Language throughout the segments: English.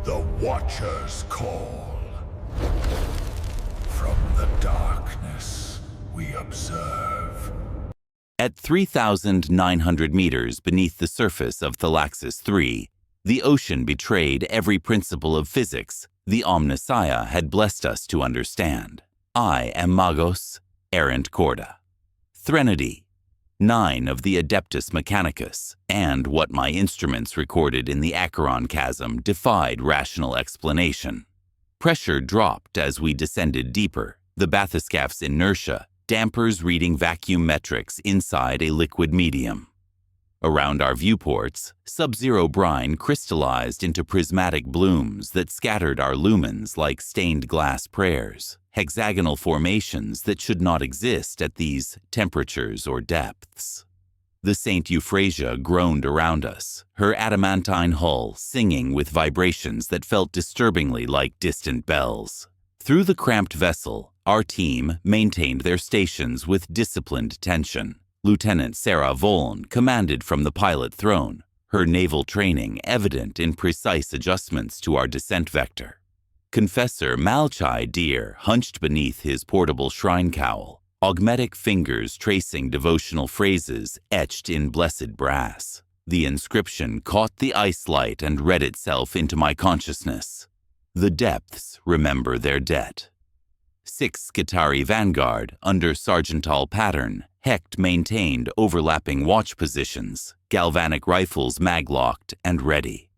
The Watchers call. From the darkness, we observe. At 3,900 meters beneath the surface of Thalaxis 3, the ocean betrayed every principle of physics the Omnissiah had blessed us to understand. I am Magos, errant Corda. Threnody, 9 of the Adeptus Mechanicus, and what my instruments recorded in the Acheron chasm defied rational explanation. Pressure dropped as we descended deeper. The bathyscaph's inertia dampers reading vacuum metrics inside a liquid medium. Around our viewports, sub-zero brine crystallized into prismatic blooms that scattered our lumens like stained glass prayers, hexagonal formations that should not exist at these temperatures or depths. The St. Euphrasia groaned around us, her adamantine hull singing with vibrations that felt disturbingly like distant bells. Through the cramped vessel, our team maintained their stations with disciplined tension. Lieutenant Sarah Voln commanded from the pilot throne, her naval training evident in precise adjustments to our descent vector. Confessor Malchai Deer hunched beneath his portable shrine cowl, augmetic fingers tracing devotional phrases etched in blessed brass. The inscription caught the ice light and read itself into my consciousness. The depths remember their debt. 6 Skitari Vanguard under Sergeantal pattern, Hecht maintained overlapping watch positions, galvanic rifles mag-locked and ready.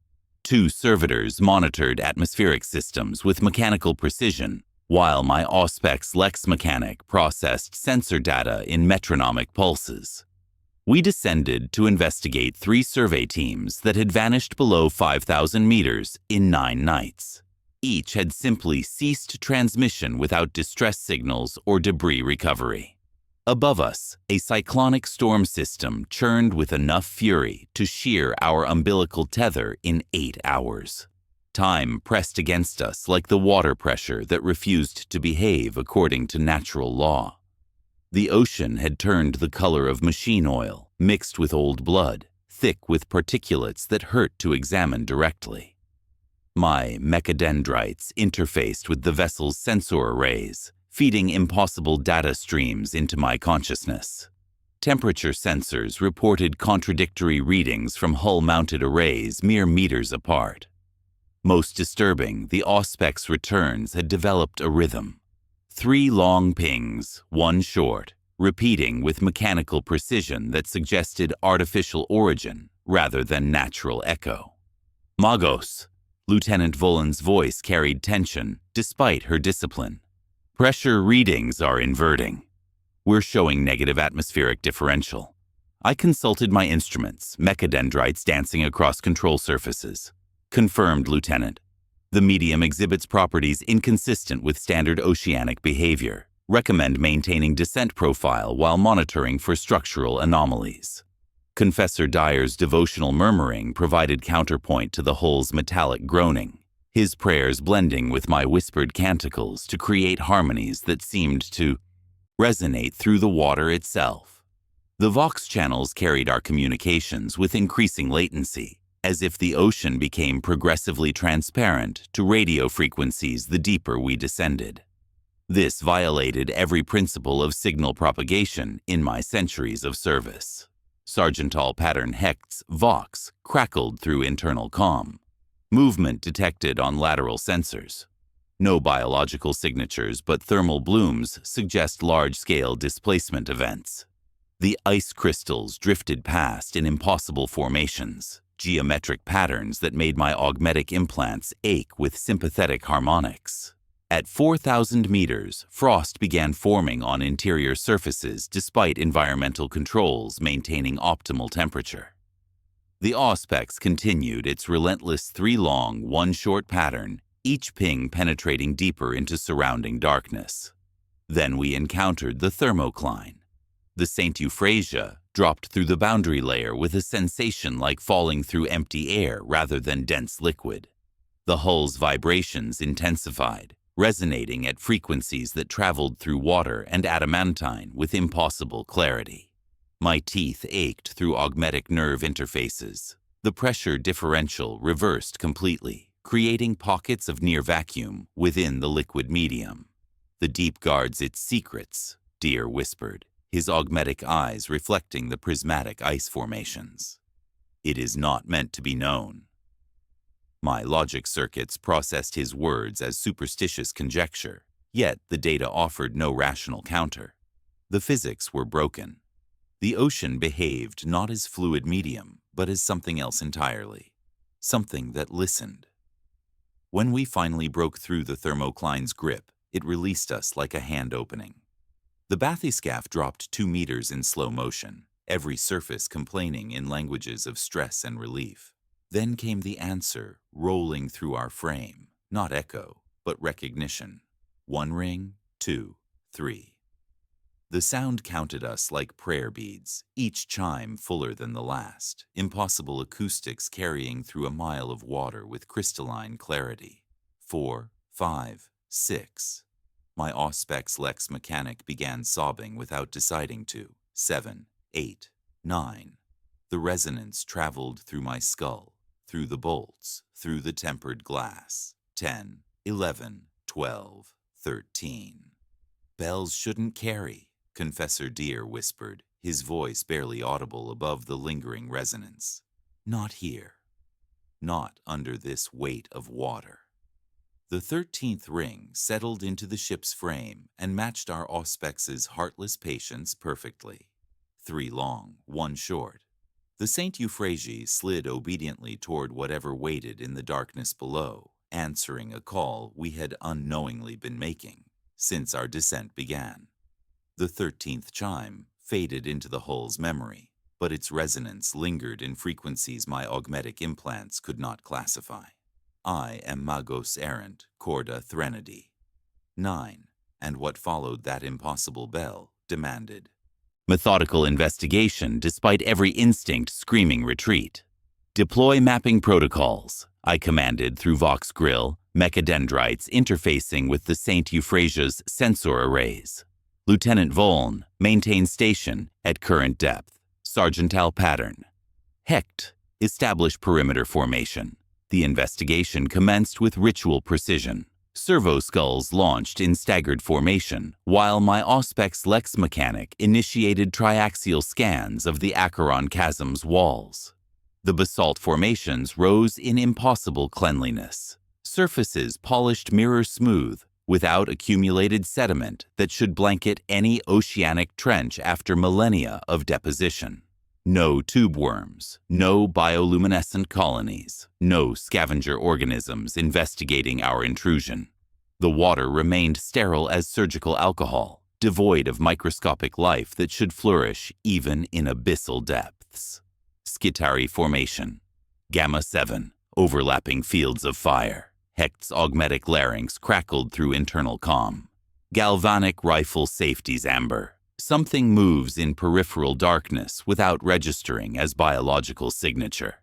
2 servitors monitored atmospheric systems with mechanical precision, while my Auspex Lex mechanic processed sensor data in metronomic pulses. We descended to investigate 3 survey teams that had vanished below 5,000 meters in 9 nights. Each had simply ceased transmission without distress signals or debris recovery. Above us, a cyclonic storm system churned with enough fury to shear our umbilical tether in 8 hours. Time pressed against us like the water pressure that refused to behave according to natural law. The ocean had turned the color of machine oil, mixed with old blood, thick with particulates that hurt to examine directly. My mechadendrites interfaced with the vessel's sensor arrays, feeding impossible data streams into my consciousness. Temperature sensors reported contradictory readings from hull-mounted arrays mere meters apart. Most disturbing, the Auspex returns had developed a rhythm. 3 long pings, 1 short, repeating with mechanical precision that suggested artificial origin rather than natural echo. Magos, Lieutenant Volan's voice carried tension despite her discipline. Pressure readings are inverting. We're showing negative atmospheric differential. I consulted my instruments, mechadendrites dancing across control surfaces. Confirmed, Lieutenant. The medium exhibits properties inconsistent with standard oceanic behavior. Recommend maintaining descent profile while monitoring for structural anomalies. Confessor Dyer's devotional murmuring provided counterpoint to the hull's metallic groaning, his prayers blending with my whispered canticles to create harmonies that seemed to resonate through the water itself. The Vox channels carried our communications with increasing latency, as if the ocean became progressively transparent to radio frequencies the deeper we descended. This violated every principle of signal propagation in my centuries of service. Sergeantal pattern Hecht's Vox crackled through internal comm. Movement detected on lateral sensors. No biological signatures, but thermal blooms suggest large-scale displacement events. The ice crystals drifted past in impossible formations, geometric patterns that made my augmetic implants ache with sympathetic harmonics. At 4,000 meters, frost began forming on interior surfaces despite environmental controls maintaining optimal temperature. The Auspex continued its relentless 3 long, 1 short pattern, each ping penetrating deeper into surrounding darkness. Then we encountered the thermocline. The St. Euphrasia dropped through the boundary layer with a sensation like falling through empty air rather than dense liquid. The hull's vibrations intensified, resonating at frequencies that traveled through water and adamantine with impossible clarity. My teeth ached through augmetic nerve interfaces. The pressure differential reversed completely, creating pockets of near vacuum within the liquid medium. The deep guards its secrets, Deer whispered, his augmetic eyes reflecting the prismatic ice formations. It is not meant to be known. My logic circuits processed his words as superstitious conjecture, yet the data offered no rational counter. The physics were broken. The ocean behaved not as fluid medium, but as something else entirely. Something that listened. When we finally broke through the thermocline's grip, it released us like a hand opening. The bathyscaphe dropped 2 meters in slow motion, every surface complaining in languages of stress and relief. Then came the answer, rolling through our frame, not echo, but recognition. 1 ring, 2, 3. The sound counted us like prayer beads, each chime fuller than the last, impossible acoustics carrying through a mile of water with crystalline clarity. 4, 5, 6. My Auspex Lex mechanic began sobbing without deciding to. 7, 8, 9. The resonance traveled through my skull, through the bolts, through the tempered glass. 10, 11, 12, 13. Bells shouldn't carry, Confessor Deer whispered, his voice barely audible above the lingering resonance. Not here. Not under this weight of water. The 13th ring settled into the ship's frame and matched our Auspex's heartless patience perfectly. 3 long, 1 short. The Saint Euphrasie slid obediently toward whatever waited in the darkness below, answering a call we had unknowingly been making since our descent began. The 13th chime faded into the hull's memory, but its resonance lingered in frequencies my augmetic implants could not classify. I am Magos Errant, Corda Threnody. 9, and what followed that impossible bell demanded. Methodical investigation despite every instinct screaming retreat. Deploy mapping protocols, I commanded through Vox Grill, mechadendrites interfacing with the Saint Euphrasia's sensor arrays. Lieutenant Voln, maintain station at current depth. Sergeantal pattern. Hecht, establish perimeter formation. The investigation commenced with ritual precision. Servo skulls launched in staggered formation, while my Auspex Lex mechanic initiated triaxial scans of the Acheron Chasm's walls. The basalt formations rose in impossible cleanliness. Surfaces polished mirror smooth, without accumulated sediment that should blanket any oceanic trench after millennia of deposition. No tube worms, no bioluminescent colonies, no scavenger organisms investigating our intrusion. The water remained sterile as surgical alcohol, devoid of microscopic life that should flourish even in abyssal depths. Skitari formation. Gamma 7, overlapping fields of fire. Hecht's augmetic larynx crackled through internal comm. Galvanic rifle safety's amber. Something moves in peripheral darkness without registering as biological signature.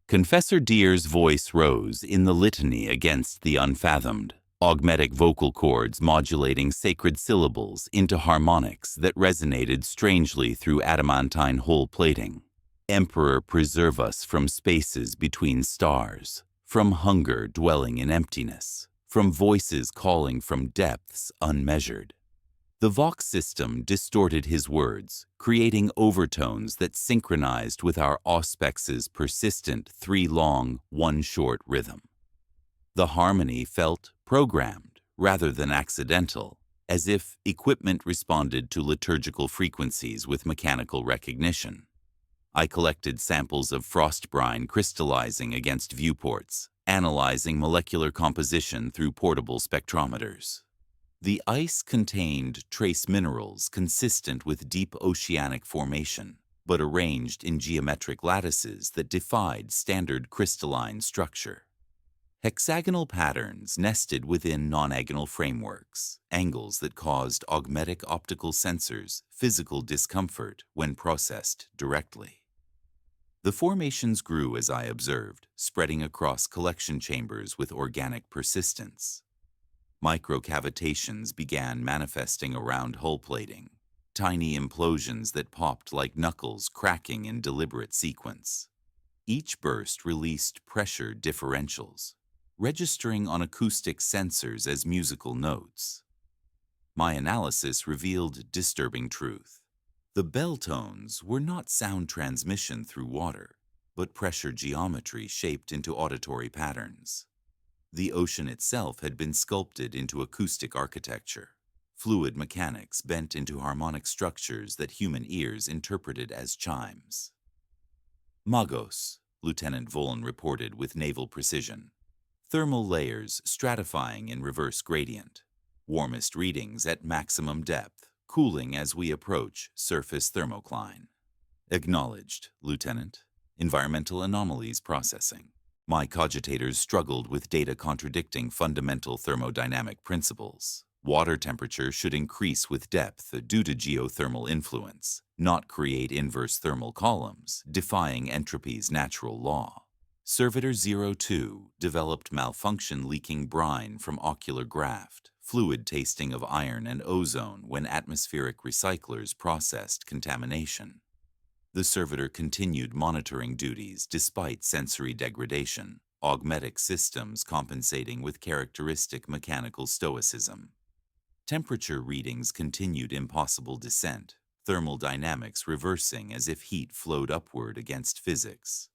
Confessor Deer's voice rose in the litany against the unfathomed, augmetic vocal cords modulating sacred syllables into harmonics that resonated strangely through adamantine hull plating. Emperor, preserve us from spaces between stars, from hunger dwelling in emptiness, from voices calling from depths unmeasured. The Vox system distorted his words, creating overtones that synchronized with our Auspex's persistent 3 long, 1 short rhythm. The harmony felt programmed rather than accidental, as if equipment responded to liturgical frequencies with mechanical recognition. I collected samples of frost brine crystallizing against viewports, analyzing molecular composition through portable spectrometers. The ice contained trace minerals consistent with deep oceanic formation, but arranged in geometric lattices that defied standard crystalline structure. Hexagonal patterns nested within nonagonal frameworks, angles that caused augmetic optical sensors physical discomfort when processed directly. The formations grew as I observed, spreading across collection chambers with organic persistence. Microcavitations began manifesting around hull plating, tiny implosions that popped like knuckles cracking in deliberate sequence. Each burst released pressure differentials. registering on acoustic sensors as musical notes. My analysis revealed disturbing truth. The bell tones were not sound transmission through water, but pressure geometry shaped into auditory patterns. The ocean itself had been sculpted into acoustic architecture, fluid mechanics bent into harmonic structures that human ears interpreted as chimes. Magos, Lieutenant Voln reported with naval precision. Thermal layers stratifying in reverse gradient. Warmest readings at maximum depth, cooling as we approach surface thermocline. Acknowledged, Lieutenant. Environmental anomalies processing. My cogitators struggled with data contradicting fundamental thermodynamic principles. Water temperature should increase with depth due to geothermal influence, not create inverse thermal columns, defying entropy's natural law. Servitor 02 developed malfunction leaking brine from ocular graft, fluid tasting of iron and ozone when atmospheric recyclers processed contamination. The servitor continued monitoring duties despite sensory degradation, augmetic systems compensating with characteristic mechanical stoicism. Temperature readings continued impossible descent, thermal dynamics reversing as if heat flowed upward against physics.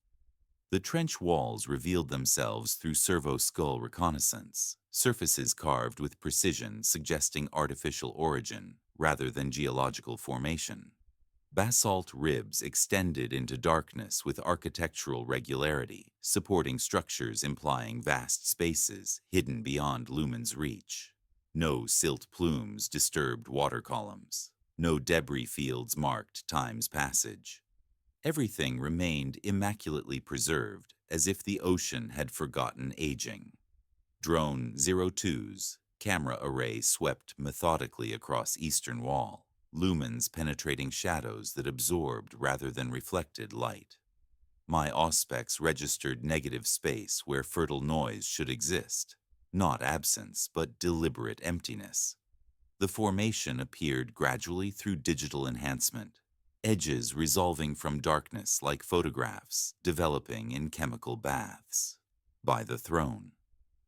The trench walls revealed themselves through servo-skull reconnaissance, surfaces carved with precision suggesting artificial origin rather than geological formation. Basalt ribs extended into darkness with architectural regularity, supporting structures implying vast spaces hidden beyond lumen's reach. No silt plumes disturbed water columns. No debris fields marked time's passage. Everything remained immaculately preserved, as if the ocean had forgotten aging. Drone 02's camera array swept methodically across eastern wall, lumens penetrating shadows that absorbed rather than reflected light. My auspex registered negative space where fertile noise should exist, not absence but deliberate emptiness. The formation appeared gradually through digital enhancement, edges resolving from darkness like photographs, developing in chemical baths. By the throne,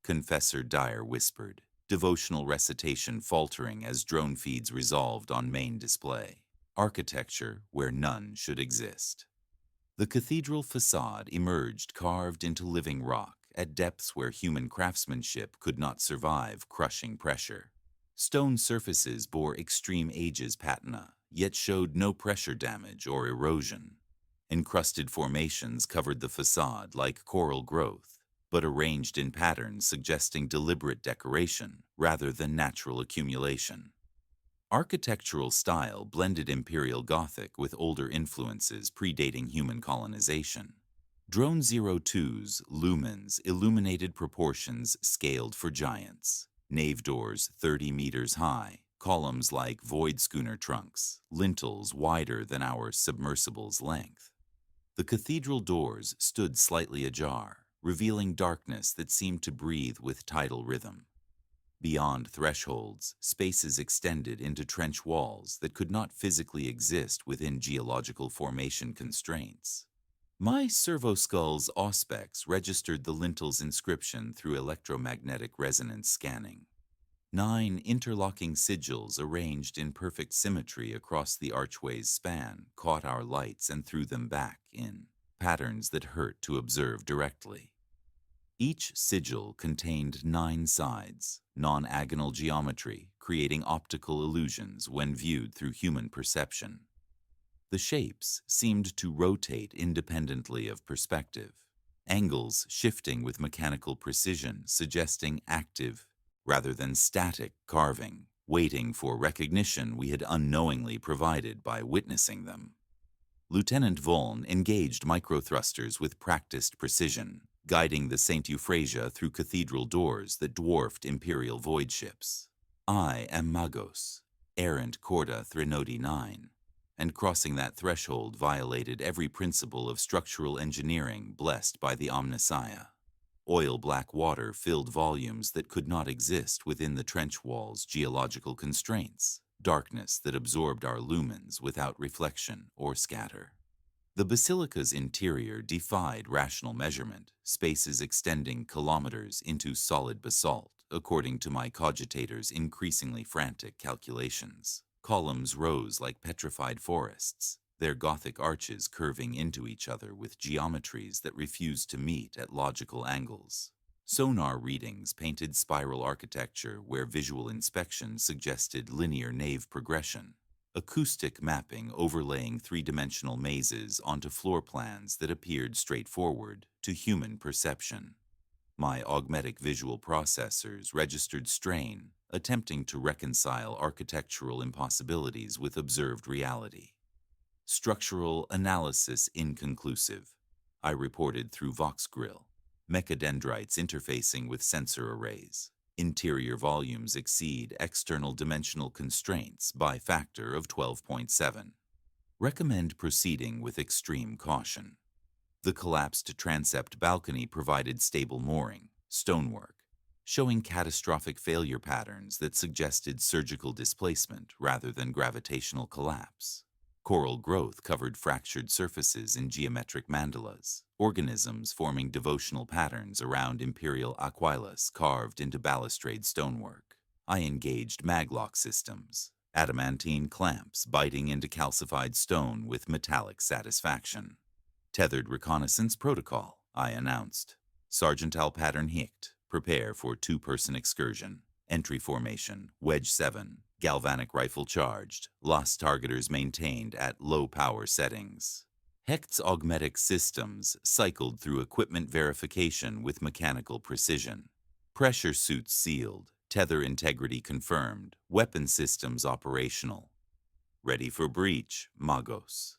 Confessor Dyer whispered, devotional recitation faltering as drone feeds resolved on main display. Architecture where none should exist. The cathedral facade emerged carved into living rock at depths where human craftsmanship could not survive crushing pressure. Stone surfaces bore extreme ages patina, yet showed no pressure damage or erosion. Encrusted formations covered the facade like coral growth, but arranged in patterns suggesting deliberate decoration rather than natural accumulation. Architectural style blended Imperial Gothic with older influences predating human colonization. Drone 02's lumens illuminated proportions scaled for giants. Nave doors 30 meters high, columns like void schooner trunks, lintels wider than our submersible's length. The cathedral doors stood slightly ajar, revealing darkness that seemed to breathe with tidal rhythm. Beyond thresholds, spaces extended into trench walls that could not physically exist within geological formation constraints. My servo-skull's auspex registered the lintel's inscription through electromagnetic resonance scanning. 9 interlocking sigils arranged in perfect symmetry across the archway's span caught our lights and threw them back in patterns that hurt to observe directly. Each sigil contained 9 sides, non-agonal geometry, creating optical illusions when viewed through human perception. The shapes seemed to rotate independently of perspective, angles shifting with mechanical precision, suggesting active rather than static carving, waiting for recognition we had unknowingly provided by witnessing them. Lieutenant Voln engaged microthrusters with practiced precision, guiding the St. Euphrasia through cathedral doors that dwarfed Imperial void ships. I am Magos, errant Corda Threnodi 9, and crossing that threshold violated every principle of structural engineering blessed by the Omnissiah. Oil-black water filled volumes that could not exist within the trench wall's geological constraints, darkness that absorbed our lumens without reflection or scatter. The basilica's interior defied rational measurement, spaces extending kilometers into solid basalt, according to my cogitator's increasingly frantic calculations. Columns rose like petrified forests, their Gothic arches curving into each other with geometries that refused to meet at logical angles. Sonar readings painted spiral architecture where visual inspection suggested linear nave progression. Acoustic mapping overlaying three-dimensional mazes onto floor plans that appeared straightforward to human perception. My augmetic visual processors registered strain, attempting to reconcile architectural impossibilities with observed reality. Structural analysis inconclusive, I reported through VoxGrill. Mechadendrites interfacing with sensor arrays. Interior volumes exceed external dimensional constraints by factor of 12.7. Recommend proceeding with extreme caution. The collapsed transept balcony provided stable mooring, stonework, showing catastrophic failure patterns that suggested surgical displacement rather than gravitational collapse. Coral growth covered fractured surfaces in geometric mandalas, organisms forming devotional patterns around imperial aquilas carved into balustrade stonework. I engaged maglock systems, adamantine clamps biting into calcified stone with metallic satisfaction. Tethered reconnaissance protocol, I announced. Sergeant Al Pattern Hicht, prepare for two-person excursion. Entry formation, Wedge 7. Galvanic rifle charged, lost targeters maintained at low power settings. Hecht's augmetic systems cycled through equipment verification with mechanical precision. Pressure suits sealed, tether integrity confirmed, weapon systems operational. Ready for breach, Magos.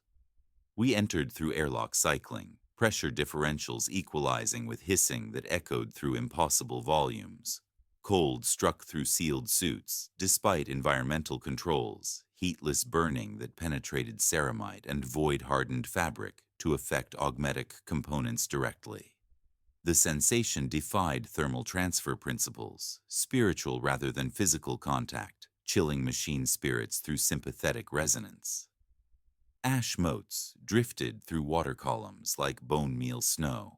We entered through airlock cycling, pressure differentials equalizing with hissing that echoed through impossible volumes. Cold struck through sealed suits, despite environmental controls, heatless burning that penetrated ceramite and void-hardened fabric to affect augmetic components directly. The sensation defied thermal transfer principles, spiritual rather than physical contact, chilling machine spirits through sympathetic resonance. Ash motes drifted through water columns like bone meal snow,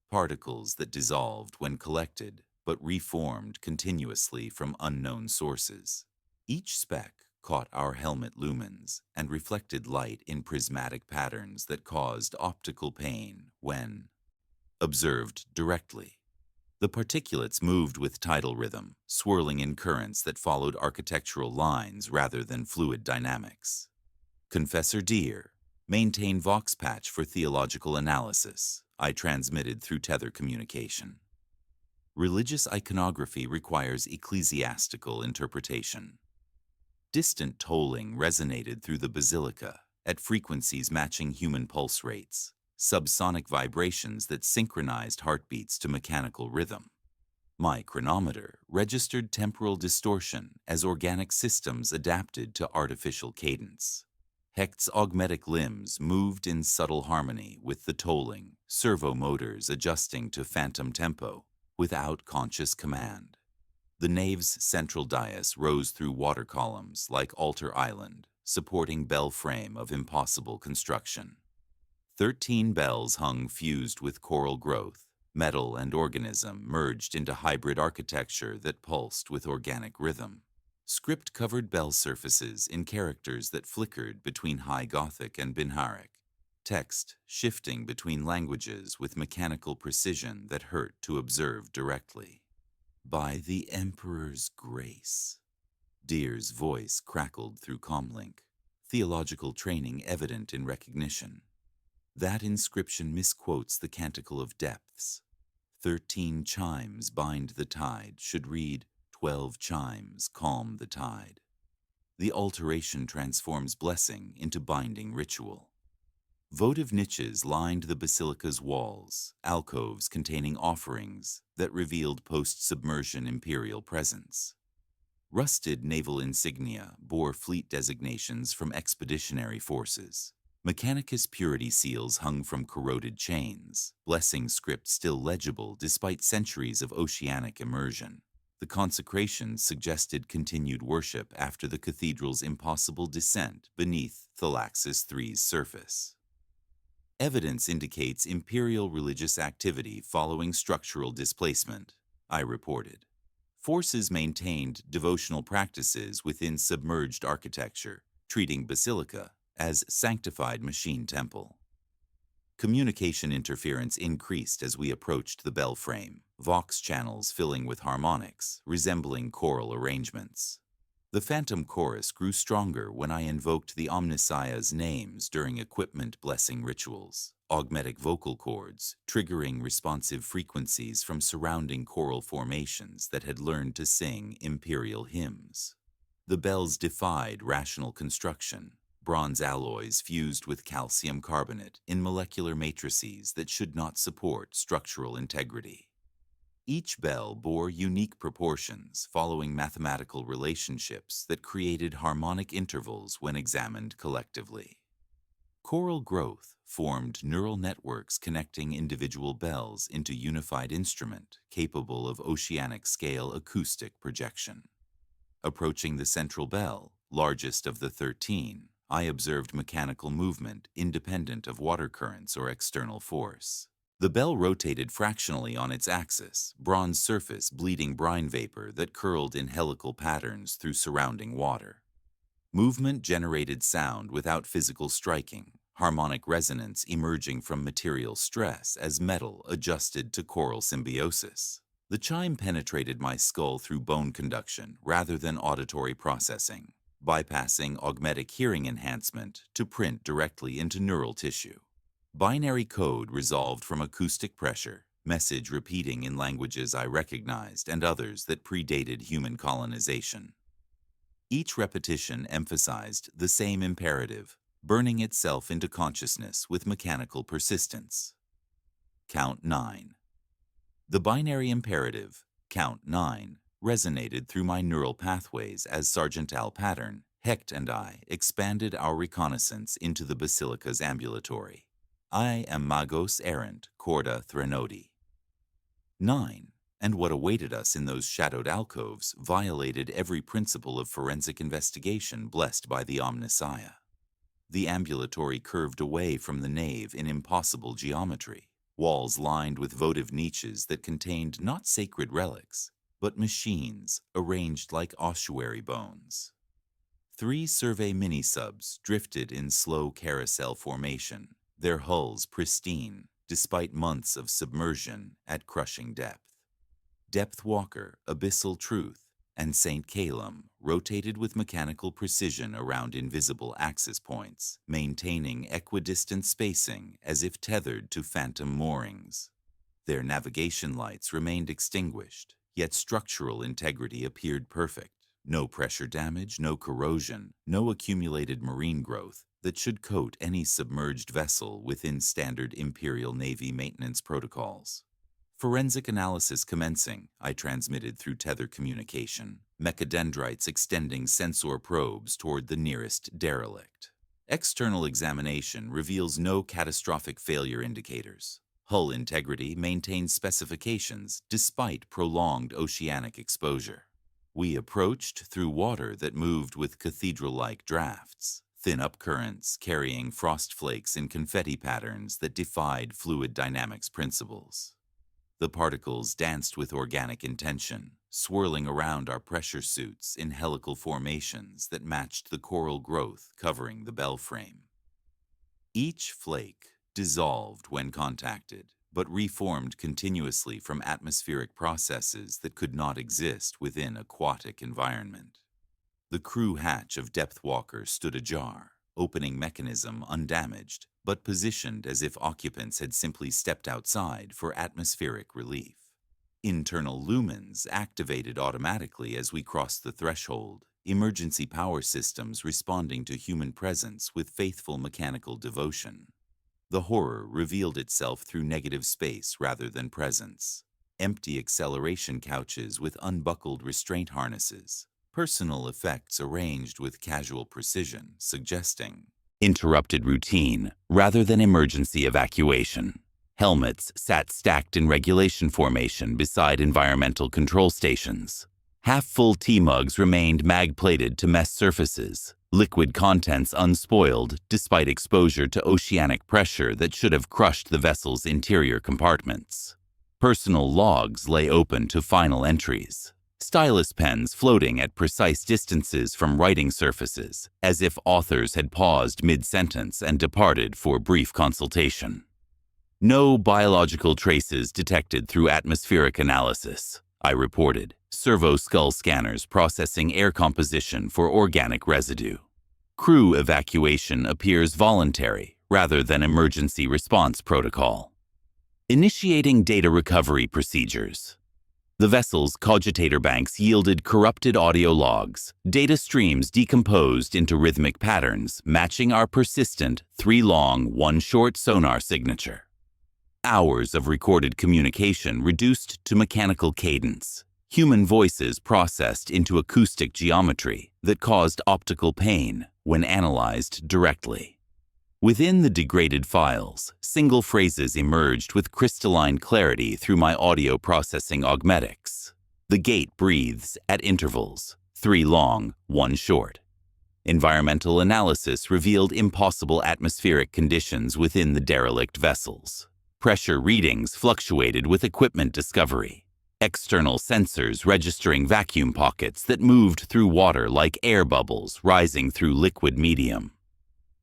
particles that dissolved when collected, but reformed continuously from unknown sources. Each speck caught our helmet lumens and reflected light in prismatic patterns that caused optical pain when observed directly. The particulates moved with tidal rhythm, swirling in currents that followed architectural lines rather than fluid dynamics. Confessor Deer, maintain Vox patch for theological analysis, I transmitted through tether communication. Religious iconography requires ecclesiastical interpretation. Distant tolling resonated through the basilica at frequencies matching human pulse rates, subsonic vibrations that synchronized heartbeats to mechanical rhythm. My chronometer registered temporal distortion as organic systems adapted to artificial cadence. Hecht's augmetic limbs moved in subtle harmony with the tolling, servo motors adjusting to phantom tempo without conscious command. The nave's central dais rose through water columns like Altar Island, supporting bell frame of impossible construction. 13 bells hung fused with coral growth, metal and organism merged into hybrid architecture that pulsed with organic rhythm. Script-covered bell surfaces in characters that flickered between High Gothic and Binharic. Text shifting between languages with mechanical precision that hurt to observe directly. By the Emperor's grace. Deer's voice crackled through comlink, theological training evident in recognition. That inscription misquotes the Canticle of Depths. 13 chimes bind the tide should read 12 chimes calm the tide. The alteration transforms blessing into binding ritual. Votive niches lined the basilica's walls, alcoves containing offerings that revealed post-submersion imperial presence. Rusted naval insignia bore fleet designations from expeditionary forces. Mechanicus purity seals hung from corroded chains, blessing script still legible despite centuries of oceanic immersion. The consecrations suggested continued worship after the cathedral's impossible descent beneath Thalaxis III's surface. Evidence indicates imperial religious activity following structural displacement, I reported. Forces maintained devotional practices within submerged architecture, treating basilica as sanctified machine temple. Communication interference increased as we approached the bell frame, vox channels filling with harmonics, resembling choral arrangements. The phantom chorus grew stronger when I invoked the Omnissiah's names during equipment blessing rituals, augmetic vocal cords, triggering responsive frequencies from surrounding choral formations that had learned to sing imperial hymns. The bells defied rational construction, bronze alloys fused with calcium carbonate in molecular matrices that should not support structural integrity. Each bell bore unique proportions following mathematical relationships that created harmonic intervals when examined collectively. Choral growth formed neural networks connecting individual bells into unified instrument capable of oceanic-scale acoustic projection. Approaching the central bell, largest of the 13, I observed mechanical movement independent of water currents or external force. The bell rotated fractionally on its axis, bronze surface bleeding brine vapor that curled in helical patterns through surrounding water. Movement generated sound without physical striking, harmonic resonance emerging from material stress as metal adjusted to choral symbiosis. The chime penetrated my skull through bone conduction rather than auditory processing, bypassing augmetic hearing enhancement to print directly into neural tissue. Binary code resolved from acoustic pressure, message repeating in languages I recognized and others that predated human colonization. Each repetition emphasized the same imperative, burning itself into consciousness with mechanical persistence. Count 9. The binary imperative, count 9, resonated through my neural pathways as Sergeant Al Pattern, Hecht and I expanded our reconnaissance into the basilica's ambulatory. I am Magos Errant, Corda Threnodi. 9, and what awaited us in those shadowed alcoves violated every principle of forensic investigation blessed by the Omnissiah. The ambulatory curved away from the nave in impossible geometry, walls lined with votive niches that contained not sacred relics, but machines arranged like ossuary bones. 3 survey mini-subs drifted in slow carousel formation, their hulls pristine, despite months of submersion at crushing depth. Depth Walker, Abyssal Truth, and St. Calum rotated with mechanical precision around invisible axis points, maintaining equidistant spacing as if tethered to phantom moorings. Their navigation lights remained extinguished, yet structural integrity appeared perfect. No pressure damage, no corrosion, no accumulated marine growth that should coat any submerged vessel within standard Imperial Navy maintenance protocols. Forensic analysis commencing, I transmitted through tether communication, mechadendrites extending sensor probes toward the nearest derelict. External examination reveals no catastrophic failure indicators. Hull integrity maintains specifications despite prolonged oceanic exposure. We approached through water that moved with cathedral-like drafts, thin upcurrents carrying frost flakes in confetti patterns that defied fluid dynamics principles. The particles danced with organic intention, swirling around our pressure suits in helical formations that matched the coral growth covering the bell frame. Each flake dissolved when contacted, but reformed continuously from atmospheric processes that could not exist within aquatic environment. The crew hatch of Depth Walker stood ajar, opening mechanism undamaged, but positioned as if occupants had simply stepped outside for atmospheric relief. Internal lumens activated automatically as we crossed the threshold, emergency power systems responding to human presence with faithful mechanical devotion. The horror revealed itself through negative space rather than presence. Empty acceleration couches with unbuckled restraint harnesses. Personal effects arranged with casual precision, suggesting interrupted routine rather than emergency evacuation. Helmets sat stacked in regulation formation beside environmental control stations. Half-full tea mugs remained mag-plated to mess surfaces, liquid contents unspoiled despite exposure to oceanic pressure that should have crushed the vessel's interior compartments. Personal logs lay open to final entries, stylus pens floating at precise distances from writing surfaces, as if authors had paused mid-sentence and departed for brief consultation. No biological traces detected through atmospheric analysis, I reported, servo skull scanners processing air composition for organic residue. Crew evacuation appears voluntary rather than emergency response protocol. Initiating data recovery procedures. The vessel's cogitator banks yielded corrupted audio logs, data streams decomposed into rhythmic patterns matching our persistent 3-long, 1-short sonar signature. Hours of recorded communication reduced to mechanical cadence, human voices processed into acoustic geometry that caused optical pain when analyzed directly. Within the degraded files, single phrases emerged with crystalline clarity through my audio processing augmetics. The gate breathes at intervals, 3 long, 1 short. Environmental analysis revealed impossible atmospheric conditions within the derelict vessels. Pressure readings fluctuated with equipment discovery. External sensors registering vacuum pockets that moved through water like air bubbles rising through liquid medium.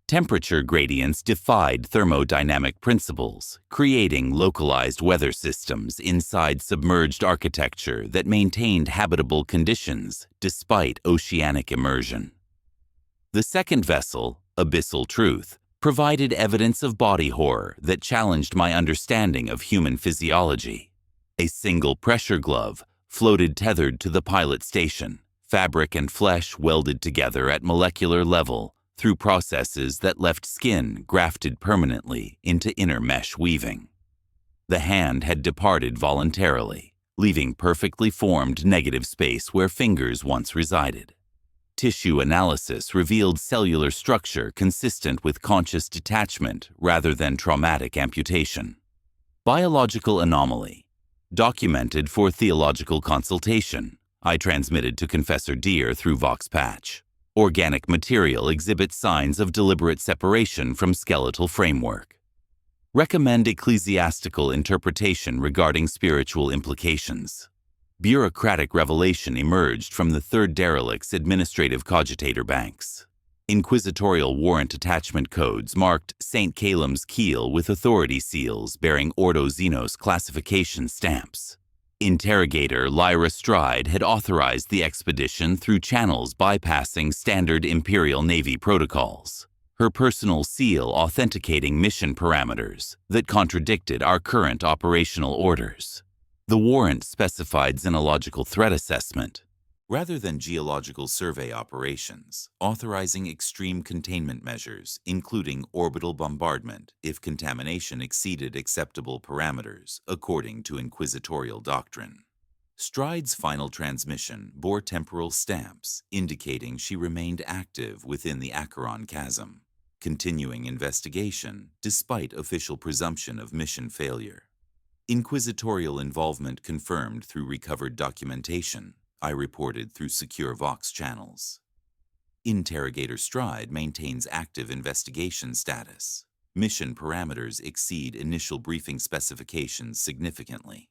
Temperature gradients defied thermodynamic principles, creating localized weather systems inside submerged architecture that maintained habitable conditions despite oceanic immersion. The second vessel, Abyssal Truth, provided evidence of body horror that challenged my understanding of human physiology. A single pressure glove floated tethered to the pilot station, fabric and flesh welded together at molecular level through processes that left skin grafted permanently into inner mesh weaving. The hand had departed voluntarily, leaving perfectly formed negative space where fingers once resided. Tissue analysis revealed cellular structure consistent with conscious detachment rather than traumatic amputation. Biological anomaly. Documented for theological consultation, I transmitted to Confessor Deer through VoxPatch. Organic material exhibits signs of deliberate separation from skeletal framework. Recommend ecclesiastical interpretation regarding spiritual implications. Bureaucratic revelation emerged from the third derelict's administrative cogitator banks. Inquisitorial warrant attachment codes marked St. Calem's keel with authority seals bearing Ordo Xenos classification stamps. Interrogator Lyra Stride had authorized the expedition through channels bypassing standard Imperial Navy protocols, her personal seal authenticating mission parameters that contradicted our current operational orders. The warrant specified xenological threat assessment, rather than geological survey operations, authorizing extreme containment measures, including orbital bombardment if contamination exceeded acceptable parameters, according to inquisitorial doctrine. Stride's final transmission bore temporal stamps, indicating she remained active within the Acheron chasm, continuing investigation despite official presumption of mission failure. Inquisitorial involvement confirmed through recovered documentation, I reported through secure Vox channels. Interrogator Stride maintains active investigation status. Mission parameters exceed initial briefing specifications significantly.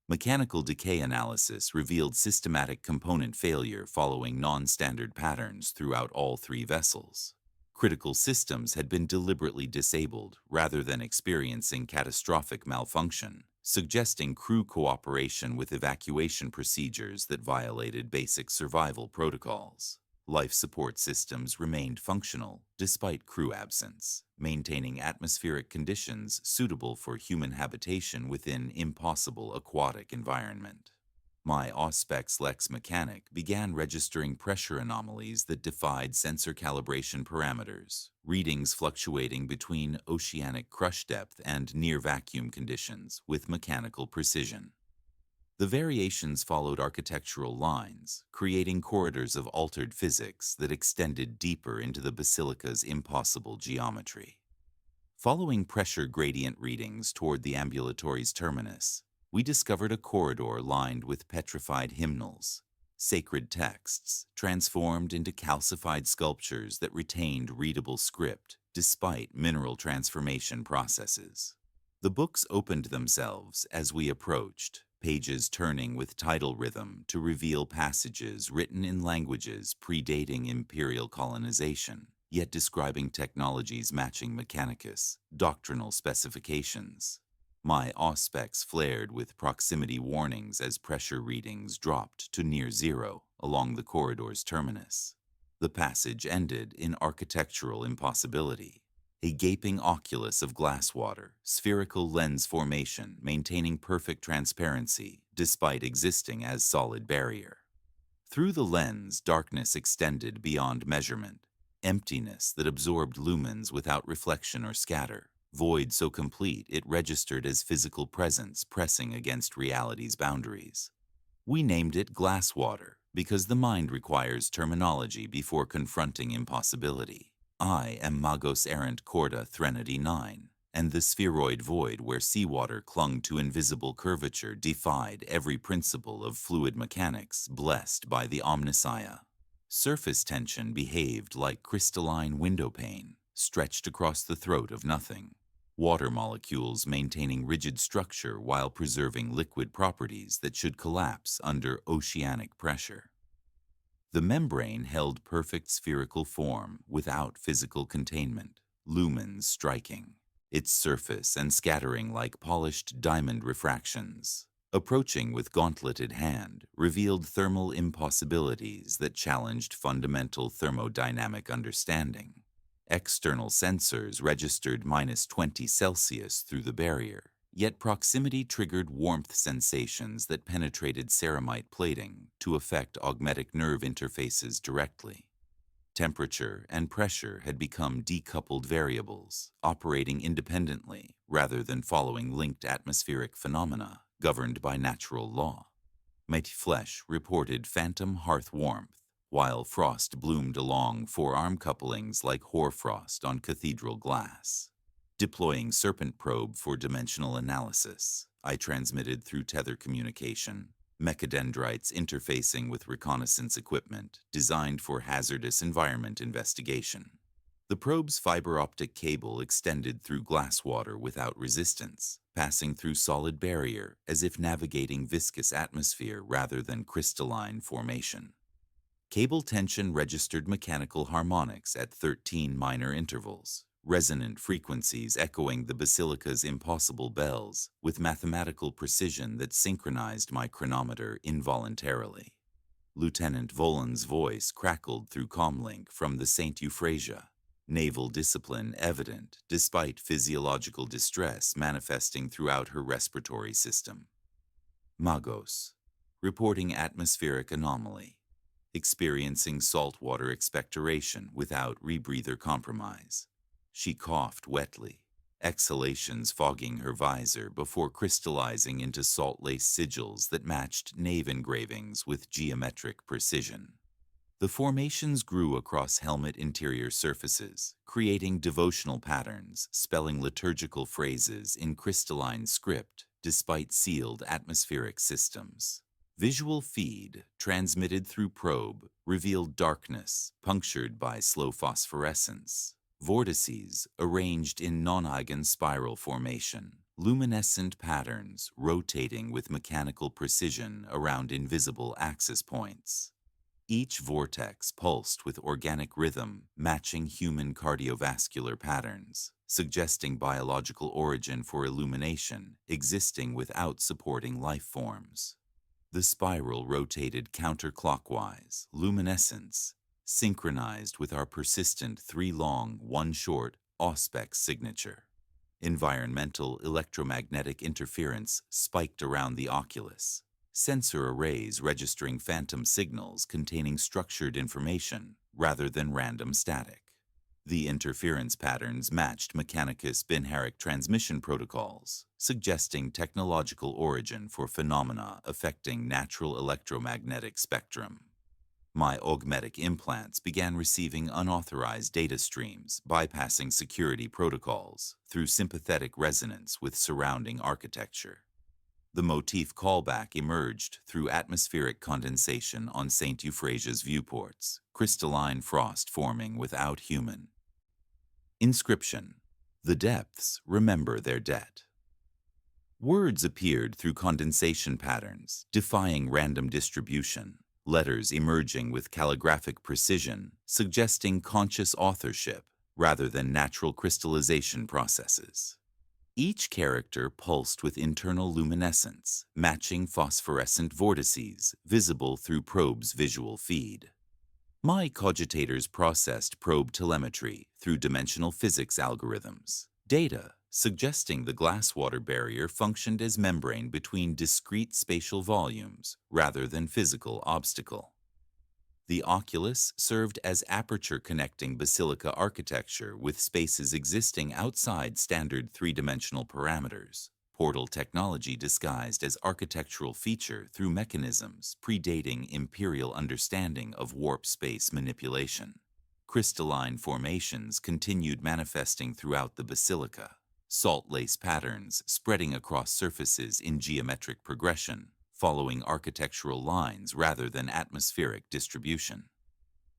Mechanical decay analysis revealed systematic component failure following non-standard patterns throughout all 3 vessels. Critical systems had been deliberately disabled rather than experiencing catastrophic malfunction, suggesting crew cooperation with evacuation procedures that violated basic survival protocols. Life support systems remained functional despite crew absence, maintaining atmospheric conditions suitable for human habitation within impossible aquatic environment. My Auspex Lex mechanic began registering pressure anomalies that defied sensor calibration parameters, readings fluctuating between oceanic crush depth and near vacuum conditions with mechanical precision. The variations followed architectural lines, creating corridors of altered physics that extended deeper into the basilica's impossible geometry. Following pressure gradient readings toward the ambulatory's terminus, we discovered a corridor lined with petrified hymnals, sacred texts transformed into calcified sculptures that retained readable script despite mineral transformation processes. The books opened themselves as we approached, pages turning with tidal rhythm to reveal passages written in languages predating imperial colonization, yet describing technologies matching Mechanicus' doctrinal specifications. My auspex flared with proximity warnings as pressure readings dropped to near zero along the corridor's terminus. The passage ended in architectural impossibility. A gaping oculus of glass water, spherical lens formation maintaining perfect transparency despite existing as solid barrier. Through the lens, darkness extended beyond measurement, emptiness that absorbed lumens without reflection or scatter, void so complete it registered as physical presence pressing against reality's boundaries. We named it glass water because the mind requires terminology before confronting impossibility. I am Magos Errant Corda Threnody 9, and the spheroid void where seawater clung to invisible curvature defied every principle of fluid mechanics blessed by the Omnissiah. Surface tension behaved like crystalline windowpane, stretched across the throat of nothing. Water molecules maintaining rigid structure while preserving liquid properties that should collapse under oceanic pressure. The membrane held perfect spherical form without physical containment, lumens striking, its surface and scattering like polished diamond refractions. Approaching with gauntleted hand revealed thermal impossibilities that challenged fundamental thermodynamic understanding. External sensors registered -20 Celsius through the barrier, yet proximity triggered warmth sensations that penetrated ceramite plating to affect augmetic nerve interfaces directly. Temperature and pressure had become decoupled variables, operating independently rather than following linked atmospheric phenomena governed by natural law. Mighty Flesh reported phantom hearth warmth, while frost bloomed along forearm couplings like hoarfrost on cathedral glass. Deploying Serpent Probe for dimensional analysis, I transmitted through tether communication, mechadendrites interfacing with reconnaissance equipment designed for hazardous environment investigation. The probe's fiber optic cable extended through glass water without resistance, passing through solid barrier as if navigating viscous atmosphere rather than crystalline formation. Cable tension registered mechanical harmonics at 13 minor intervals, resonant frequencies echoing the basilica's impossible bells with mathematical precision that synchronized my chronometer involuntarily. Lieutenant Volan's voice crackled through comlink from the St. Euphrasia, naval discipline evident despite physiological distress manifesting throughout her respiratory system. Magos, reporting atmospheric anomaly, experiencing saltwater expectoration without rebreather compromise. She coughed wetly, exhalations fogging her visor before crystallizing into salt-laced sigils that matched nave engravings with geometric precision. The formations grew across helmet interior surfaces, creating devotional patterns, spelling liturgical phrases in crystalline script despite sealed atmospheric systems. Visual feed, transmitted through probe, revealed darkness, punctured by slow phosphorescence. Vortices arranged in non-eigen spiral formation, luminescent patterns rotating with mechanical precision around invisible axis points. Each vortex pulsed with organic rhythm, matching human cardiovascular patterns, suggesting biological origin for illumination existing without supporting life forms. The spiral rotated counterclockwise, luminescence, synchronized with our persistent 3 long, 1 short auspex signature. Environmental electromagnetic interference spiked around the oculus, sensor arrays registering phantom signals containing structured information rather than random static. The interference patterns matched Mechanicus Binharic transmission protocols, suggesting technological origin for phenomena affecting natural electromagnetic spectrum. My augmetic implants began receiving unauthorized data streams, bypassing security protocols through sympathetic resonance with surrounding architecture. The motif callback emerged through atmospheric condensation on St. Euphrasia's viewports, crystalline frost forming without human. Inscription: The depths remember their debt. Words appeared through condensation patterns, defying random distribution, letters emerging with calligraphic precision, suggesting conscious authorship rather than natural crystallization processes. Each character pulsed with internal luminescence, matching phosphorescent vortices visible through probe's visual feed. My cogitators processed probe telemetry through dimensional physics algorithms, data suggesting the glass-water barrier functioned as membrane between discrete spatial volumes rather than physical obstacle. The oculus served as aperture-connecting basilica architecture with spaces existing outside standard three-dimensional parameters, portal technology disguised as architectural feature through mechanisms predating imperial understanding of warp space manipulation. Crystalline formations continued manifesting throughout the basilica, salt lace patterns spreading across surfaces in geometric progression, following architectural lines rather than atmospheric distribution.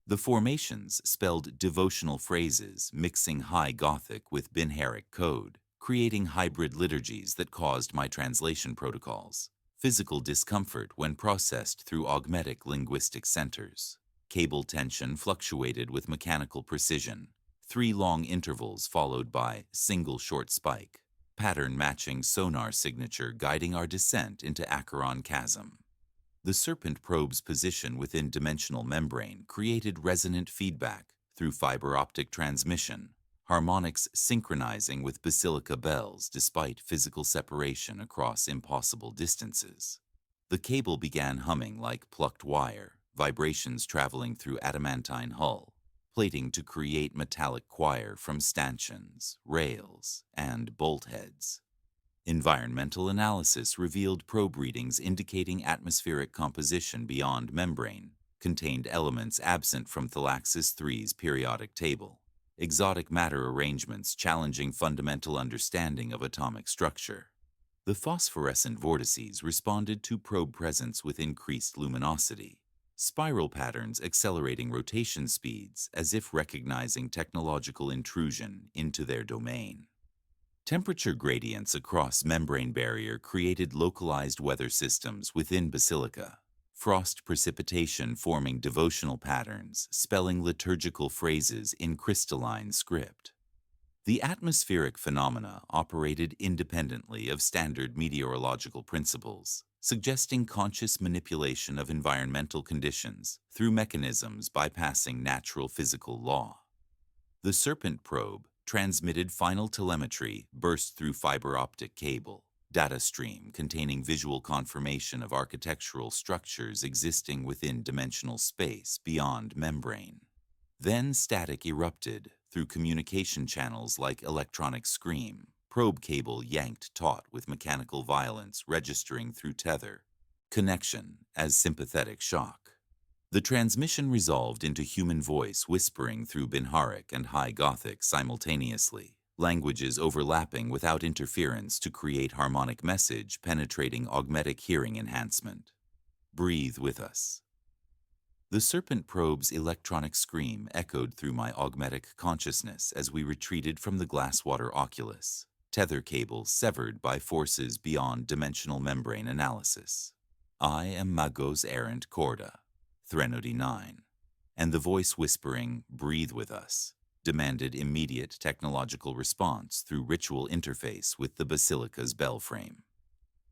The formations spelled devotional phrases mixing High Gothic with Binharic code, creating hybrid liturgies that caused my translation protocols physical discomfort when processed through augmetic linguistic centers. Cable tension fluctuated with mechanical precision, 3 long intervals followed by single short spike, pattern-matching sonar signature guiding our descent into Acheron Chasm. The serpent probe's position within dimensional membrane created resonant feedback through fiber optic transmission, harmonics synchronizing with basilica bells despite physical separation across impossible distances. The cable began humming like plucked wire, vibrations traveling through adamantine hull, plating to create metallic choir from stanchions, rails, and bolt heads. Environmental analysis revealed probe readings indicating atmospheric composition beyond membrane, contained elements absent from Thalaxis III's periodic table, exotic matter arrangements challenging fundamental understanding of atomic structure. The phosphorescent vortices responded to probe presence with increased luminosity, spiral patterns accelerating rotation speeds as if recognizing technological intrusion into their domain. Temperature gradients across membrane barrier created localized weather systems within basilica, frost precipitation forming devotional patterns, spelling liturgical phrases in crystalline script. The atmospheric phenomena operated independently of standard meteorological principles, suggesting conscious manipulation of environmental conditions through mechanisms bypassing natural physical law. The serpent probe transmitted final telemetry burst through fiber optic cable, data stream containing visual confirmation of architectural structures existing within dimensional space beyond membrane. Then static erupted through communication channels like electronic scream, probe cable yanked taut with mechanical violence registering through tether, connection as sympathetic shock. The transmission resolved into human voice whispering through Binharic and High Gothic simultaneously, languages overlapping without interference to create harmonic message penetrating augmetic hearing enhancement. Breathe with us. The serpent probe's electronic scream echoed through my augmetic consciousness as we retreated from the glasswater oculus, tether cables severed by forces beyond dimensional membrane analysis. I am Magos errant Corda, Threnody 9, and the voice whispering, "Breathe with us," demanded immediate technological response through ritual interface with the basilica's belframe.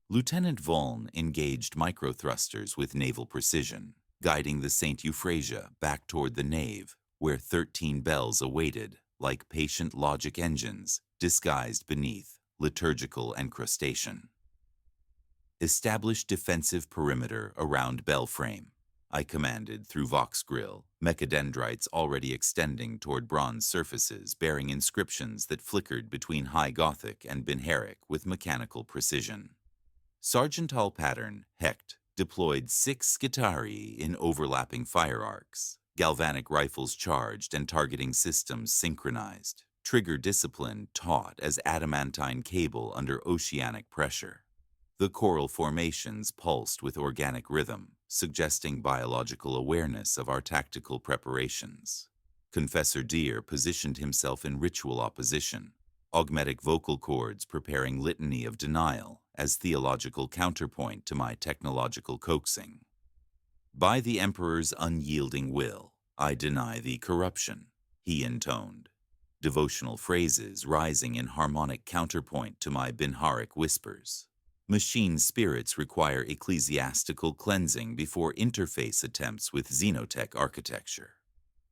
Lieutenant Voln engaged microthrusters with naval precision, guiding the St. Euphrasia back toward the nave, where 13 bells awaited, like patient logic engines, disguised beneath liturgical encrustation. Establish defensive perimeter around belframe, I commanded through Vox Grill, mechadendrites already extending toward bronze surfaces bearing inscriptions that flickered between High Gothic and Binharic with mechanical precision. Sargental pattern, Hecht, deployed 6 Skitari in overlapping fire arcs, galvanic rifles charged and targeting systems synchronized, trigger discipline taut as adamantine cable under oceanic pressure. The coral formations pulsed with organic rhythm, suggesting biological awareness of our tactical preparations. Confessor Deer positioned himself in ritual opposition, augmetic vocal cords preparing litany of denial as theological counterpoint to my technological coaxing. By the Emperor's unyielding will, I deny thee corruption, he intoned, devotional phrases rising in harmonic counterpoint to my binharic whispers. Machine spirits require ecclesiastical cleansing before interface attempts with xenotech architecture.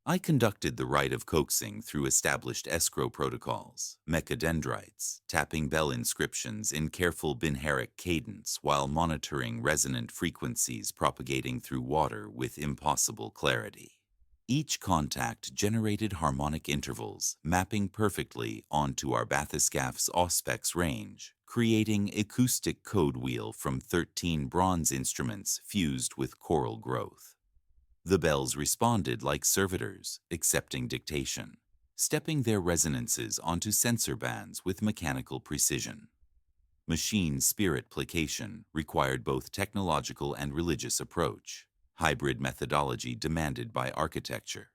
I conducted the rite of coaxing through established escrow protocols, mechadendrites, tapping bell inscriptions in careful binharic cadence while monitoring resonant frequencies propagating through water with impossible clarity. Each contact generated harmonic intervals, mapping perfectly onto our bathyscaph's auspex range, creating acoustic code wheel from 13 bronze instruments fused with choral growth. The bells responded like servitors, accepting dictation, stepping their resonances onto sensor bands with mechanical precision. Machine spirit placation required both technological and religious approach, hybrid methodology demanded by architecture,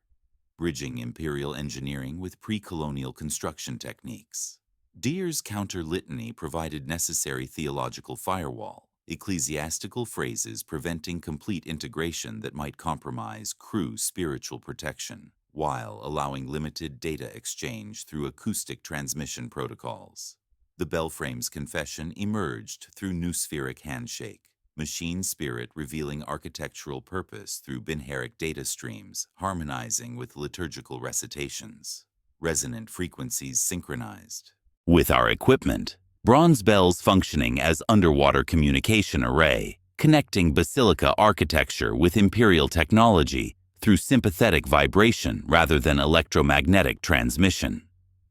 bridging imperial engineering with pre-colonial construction techniques. Deer's counter-litany provided necessary theological firewall, ecclesiastical phrases preventing complete integration that might compromise crew spiritual protection, while allowing limited data exchange through acoustic transmission protocols. The Belframe's confession emerged through noospheric handshake, machine spirit revealing architectural purpose through binharic data streams, harmonizing with liturgical recitations. Resonant frequencies synchronized. With our equipment, bronze bells functioning as underwater communication array, connecting basilica architecture with imperial technology through sympathetic vibration rather than electromagnetic transmission.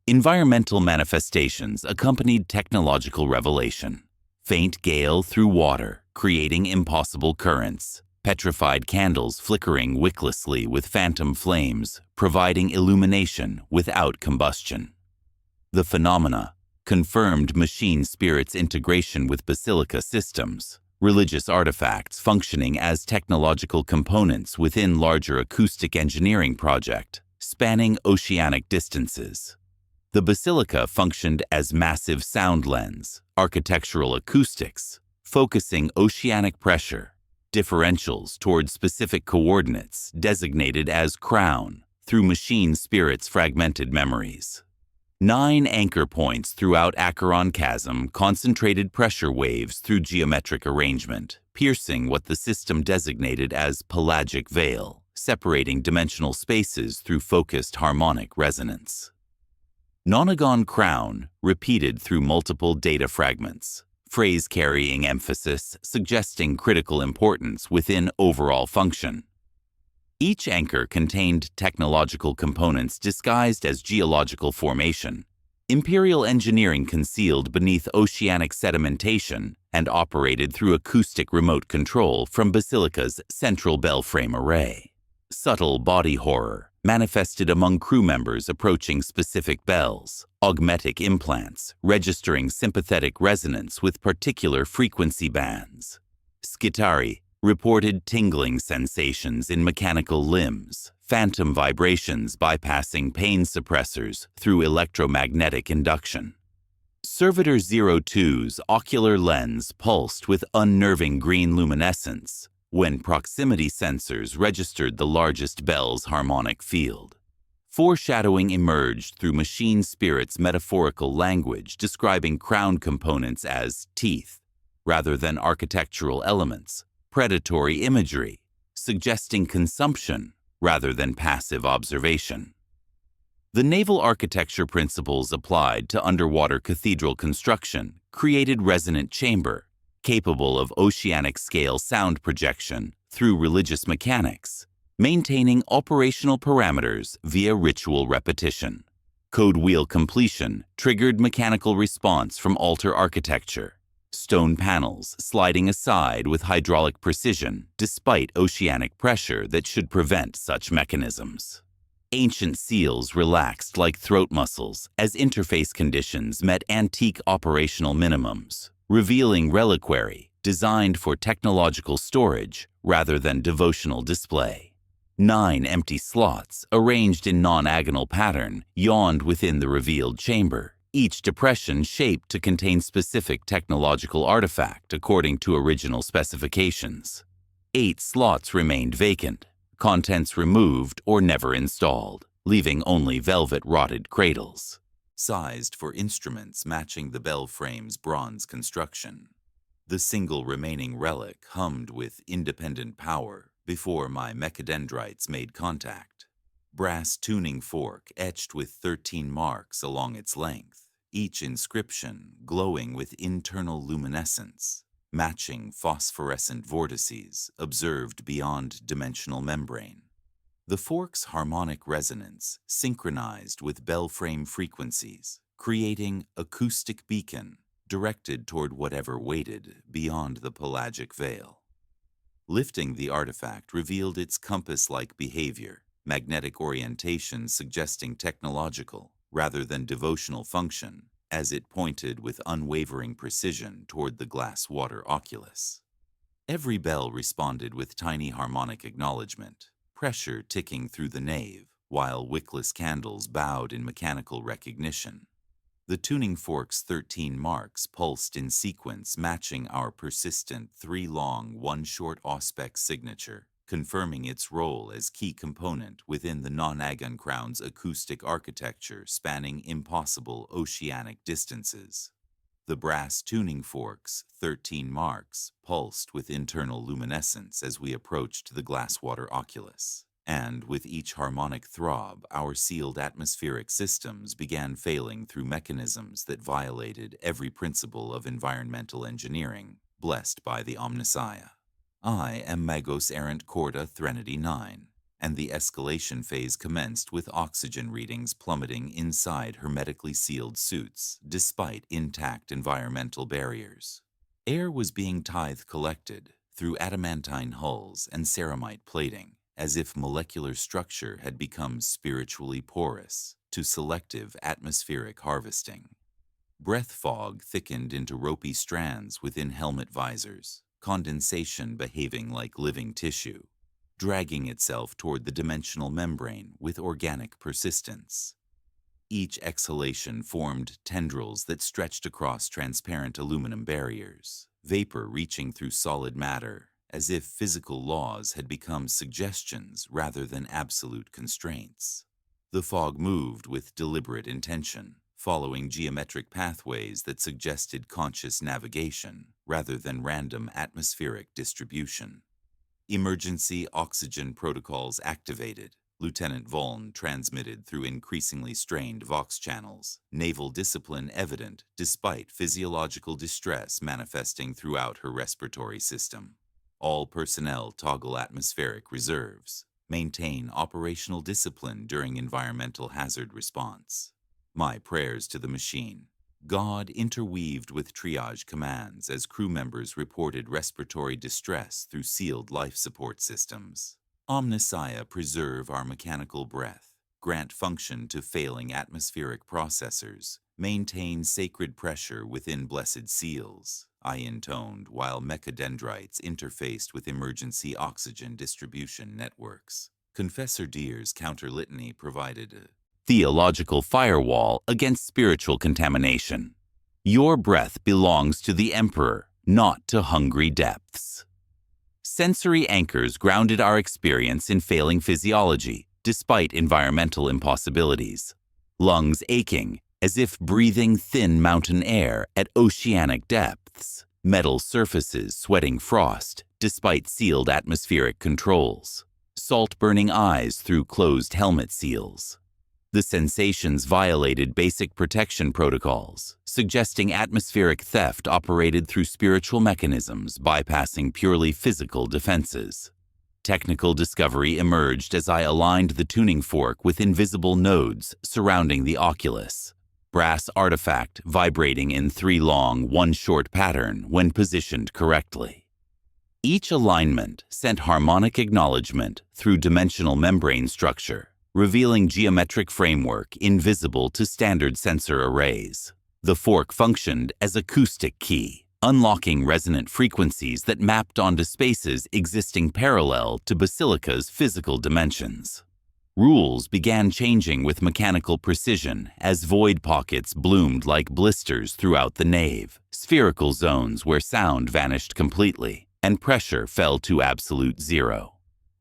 Environmental manifestations accompanied technological revelation. Faint gale through water, creating impossible currents. Petrified candles flickering wicklessly with phantom flames, providing illumination without combustion. The phenomena confirmed machine spirits' integration with basilica systems, religious artifacts functioning as technological components within larger acoustic engineering project, spanning oceanic distances. The basilica functioned as massive sound lens, architectural acoustics, focusing oceanic pressure, differentials toward specific coordinates designated as crown through machine spirits' fragmented memories. 9 anchor points throughout Acheron Chasm concentrated pressure waves through geometric arrangement, piercing what the system designated as pelagic veil, separating dimensional spaces through focused harmonic resonance. Nonagon crown repeated through multiple data fragments, phrase carrying emphasis suggesting critical importance within overall function. Each anchor contained technological components disguised as geological formation, imperial engineering concealed beneath oceanic sedimentation, and operated through acoustic remote control from Basilica's central bell frame array. Subtle body horror manifested among crew members approaching specific bells, augmetic implants, registering sympathetic resonance with particular frequency bands. Skitari reported tingling sensations in mechanical limbs, phantom vibrations bypassing pain suppressors through electromagnetic induction. Servitor 02's ocular lens pulsed with unnerving green luminescence when proximity sensors registered the largest bell's harmonic field. Foreshadowing emerged through machine spirit's metaphorical language describing crown components as teeth, rather than architectural elements, predatory imagery, suggesting consumption rather than passive observation. The naval architecture principles applied to underwater cathedral construction created resonant chamber, capable of oceanic-scale sound projection through religious mechanics, maintaining operational parameters via ritual repetition. Code wheel completion triggered mechanical response from altar architecture, stone panels sliding aside with hydraulic precision despite oceanic pressure that should prevent such mechanisms. Ancient seals relaxed like throat muscles as interface conditions met antique operational minimums, revealing reliquary designed for technological storage rather than devotional display. 9 empty slots, arranged in non-agonal pattern, yawned within the revealed chamber, each depression shaped to contain specific technological artifact according to original specifications. 8 slots remained vacant, contents removed or never installed, leaving only velvet-rotted cradles, sized for instruments matching the bell frame's bronze construction. The single remaining relic hummed with independent power before my mechadendrites made contact. Brass tuning fork etched with 13 marks along its length, each inscription glowing with internal luminescence, matching phosphorescent vortices observed beyond dimensional membrane. The fork's harmonic resonance synchronized with bell frame frequencies, creating acoustic beacon directed toward whatever waited beyond the pelagic veil. Lifting the artifact revealed its compass-like behavior, magnetic orientation suggesting technological rather than devotional function, as it pointed with unwavering precision toward the glass water oculus. Every bell responded with tiny harmonic acknowledgement, pressure ticking through the nave, while wickless candles bowed in mechanical recognition. The tuning fork's 13 marks pulsed in sequence, matching our persistent 3-long, 1-short auspex signature, confirming its role as key component within the non-agon crown's acoustic architecture spanning impossible oceanic distances. The brass tuning fork's 13 marks pulsed with internal luminescence as we approached the glasswater oculus. And with each harmonic throb, our sealed atmospheric systems began failing through mechanisms that violated every principle of environmental engineering, blessed by the Omnissiah. I am Magos Errant Corda Threnody 9, and the escalation phase commenced with oxygen readings plummeting inside hermetically sealed suits, despite intact environmental barriers. Air was being tithe-collected through adamantine hulls and ceramite plating, as if molecular structure had become spiritually porous to selective atmospheric harvesting. Breath fog thickened into ropey strands within helmet visors, condensation behaving like living tissue, dragging itself toward the dimensional membrane with organic persistence. Each exhalation formed tendrils that stretched across transparent aluminum barriers, vapor reaching through solid matter, as if physical laws had become suggestions rather than absolute constraints. The fog moved with deliberate intention, following geometric pathways that suggested conscious navigation rather than random atmospheric distribution. Emergency oxygen protocols activated. Lieutenant Voln transmitted through increasingly strained Vox channels, naval discipline evident despite physiological distress manifesting throughout her respiratory system. All personnel toggle atmospheric reserves. Maintain operational discipline during environmental hazard response. My prayers to the machine. God interweaved with triage commands as crew members reported respiratory distress through sealed life support systems. Omnissiah, preserve our mechanical breath. Grant function to failing atmospheric processors. Maintain sacred pressure within blessed seals, I intoned while mechadendrites interfaced with emergency oxygen distribution networks. Confessor Deer's counter-litany provided a theological firewall against spiritual contamination. Your breath belongs to the Emperor, not to hungry depths. Sensory anchors grounded our experience in failing physiology, despite environmental impossibilities. Lungs aching, as if breathing thin mountain air at oceanic depths. Metal surfaces sweating frost, despite sealed atmospheric controls. Salt-burning eyes through closed helmet seals. The sensations violated basic protection protocols, suggesting atmospheric theft operated through spiritual mechanisms bypassing purely physical defenses. Technical discovery emerged as I aligned the tuning fork with invisible nodes surrounding the oculus. Brass artifact vibrating in 3-long, 1-short pattern when positioned correctly. Each alignment sent harmonic acknowledgement through dimensional membrane structure, revealing geometric framework invisible to standard sensor arrays. The fork functioned as acoustic key, unlocking resonant frequencies that mapped onto spaces existing parallel to Basilica's physical dimensions. Rules began changing with mechanical precision as void pockets bloomed like blisters throughout the nave, spherical zones where sound vanished completely, and pressure fell to absolute zero.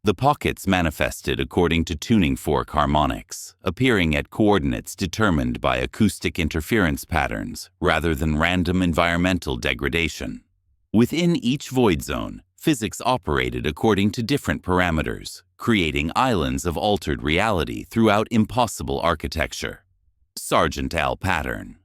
The pockets manifested according to tuning fork harmonics, appearing at coordinates determined by acoustic interference patterns rather than random environmental degradation. Within each void zone, physics operated according to different parameters, creating islands of altered reality throughout impossible architecture. Sergeant Al pattern.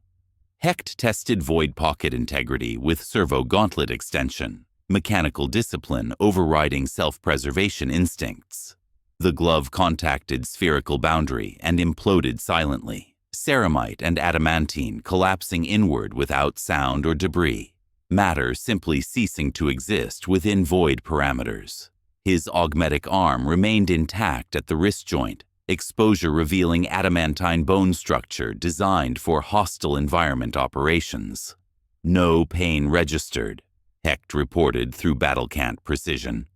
Hecht tested void pocket integrity with servo gauntlet extension, mechanical discipline overriding self-preservation instincts. The glove contacted spherical boundary and imploded silently, ceramite and adamantine collapsing inward without sound or debris, matter simply ceasing to exist within void parameters. His augmetic arm remained intact at the wrist joint, exposure revealing adamantine bone structure designed for hostile environment operations. No pain registered, Hecht reported through battlecant precision.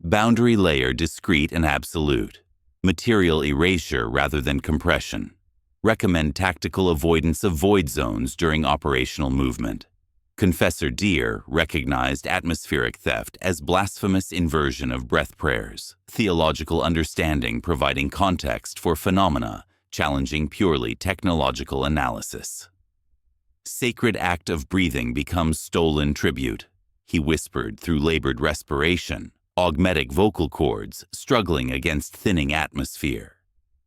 Boundary layer discrete and absolute. Material erasure rather than compression. Recommend tactical avoidance of void zones during operational movement. Confessor Deer recognized atmospheric theft as blasphemous inversion of breath prayers, theological understanding providing context for phenomena, challenging purely technological analysis. Sacred act of breathing becomes stolen tribute, he whispered through labored respiration, augmetic vocal cords struggling against thinning atmosphere.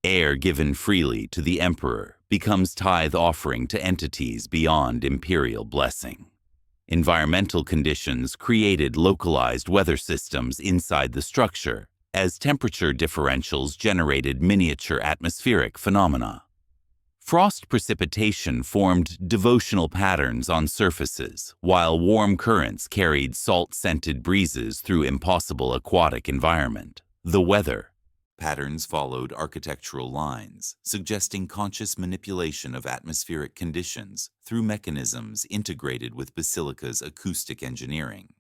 Air given freely to the emperor becomes tithe offering to entities beyond imperial blessing. Environmental conditions created localized weather systems inside the structure, as temperature differentials generated miniature atmospheric phenomena. Frost precipitation formed devotional patterns on surfaces, while warm currents carried salt-scented breezes through impossible aquatic environment. The weather patterns followed architectural lines, suggesting conscious manipulation of atmospheric conditions through mechanisms integrated with Basilica's acoustic engineering.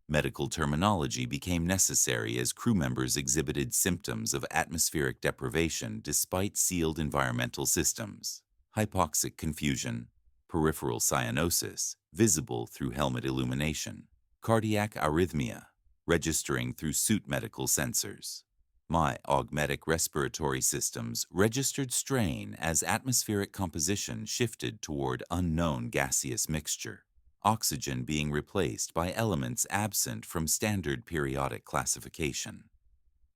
Medical terminology became necessary as crew members exhibited symptoms of atmospheric deprivation despite sealed environmental systems. Hypoxic confusion, peripheral cyanosis, visible through helmet illumination, cardiac arrhythmia, registering through suit medical sensors. My augmetic respiratory systems registered strain as atmospheric composition shifted toward unknown gaseous mixture, oxygen being replaced by elements absent from standard periodic classification.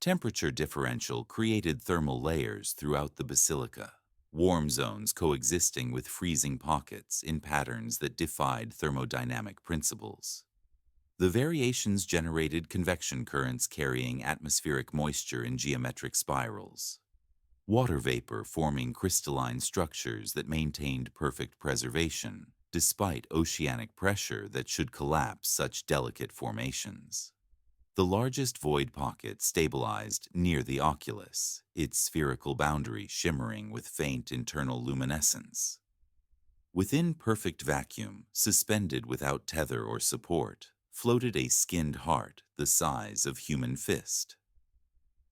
Temperature differential created thermal layers throughout the basilica, warm zones coexisting with freezing pockets in patterns that defied thermodynamic principles. The variations generated convection currents carrying atmospheric moisture in geometric spirals, water vapor forming crystalline structures that maintained perfect preservation, despite oceanic pressure that should collapse such delicate formations. The largest void pocket stabilized near the oculus, its spherical boundary shimmering with faint internal luminescence. Within perfect vacuum, suspended without tether or support, floated a skinned heart the size of human fist.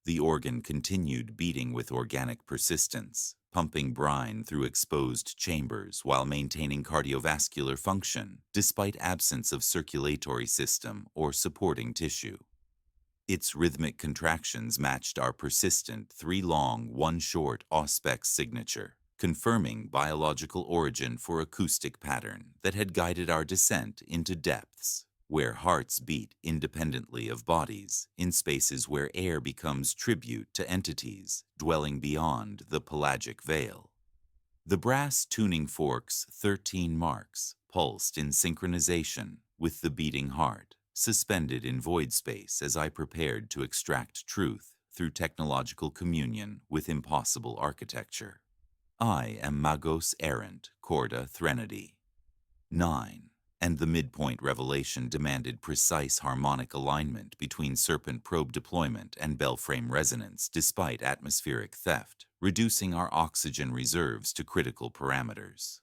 The organ continued beating with organic persistence, pumping brine through exposed chambers while maintaining cardiovascular function despite absence of circulatory system or supporting tissue. Its rhythmic contractions matched our persistent 3 long, 1 short auspex signature, confirming biological origin for acoustic pattern that had guided our descent into depths where hearts beat independently of bodies, in spaces where air becomes tribute to entities dwelling beyond the pelagic veil. The brass tuning fork's 13 marks pulsed in synchronization with the beating heart, suspended in void space as I prepared to extract truth through technological communion with impossible architecture. I am Magos Errant, Corda Threnody. 9. And the midpoint revelation demanded precise harmonic alignment between serpent probe deployment and bellframe resonance despite atmospheric theft, reducing our oxygen reserves to critical parameters.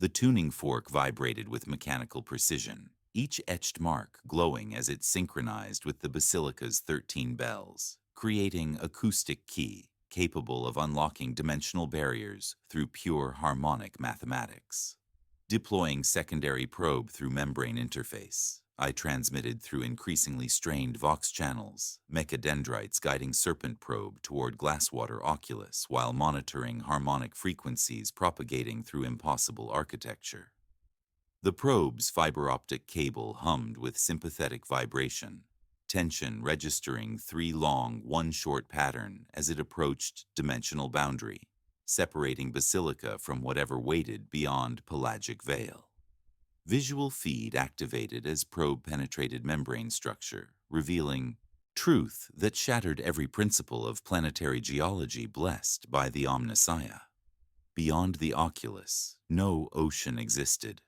The tuning fork vibrated with mechanical precision, each etched mark glowing as it synchronized with the basilica's 13 bells, creating acoustic key capable of unlocking dimensional barriers through pure harmonic mathematics. Deploying secondary probe through membrane interface, I transmitted through increasingly strained Vox channels, mechadendrites guiding serpent probe toward glasswater oculus while monitoring harmonic frequencies propagating through impossible architecture. The probe's fiber optic cable hummed with sympathetic vibration, tension registering 3 long, 1 short pattern as it approached dimensional boundary, separating basilica from whatever waited beyond pelagic veil. Visual feed activated as probe penetrated membrane structure, revealing truth that shattered every principle of planetary geology blessed by the Omnissiah. Beyond the oculus, no ocean existed,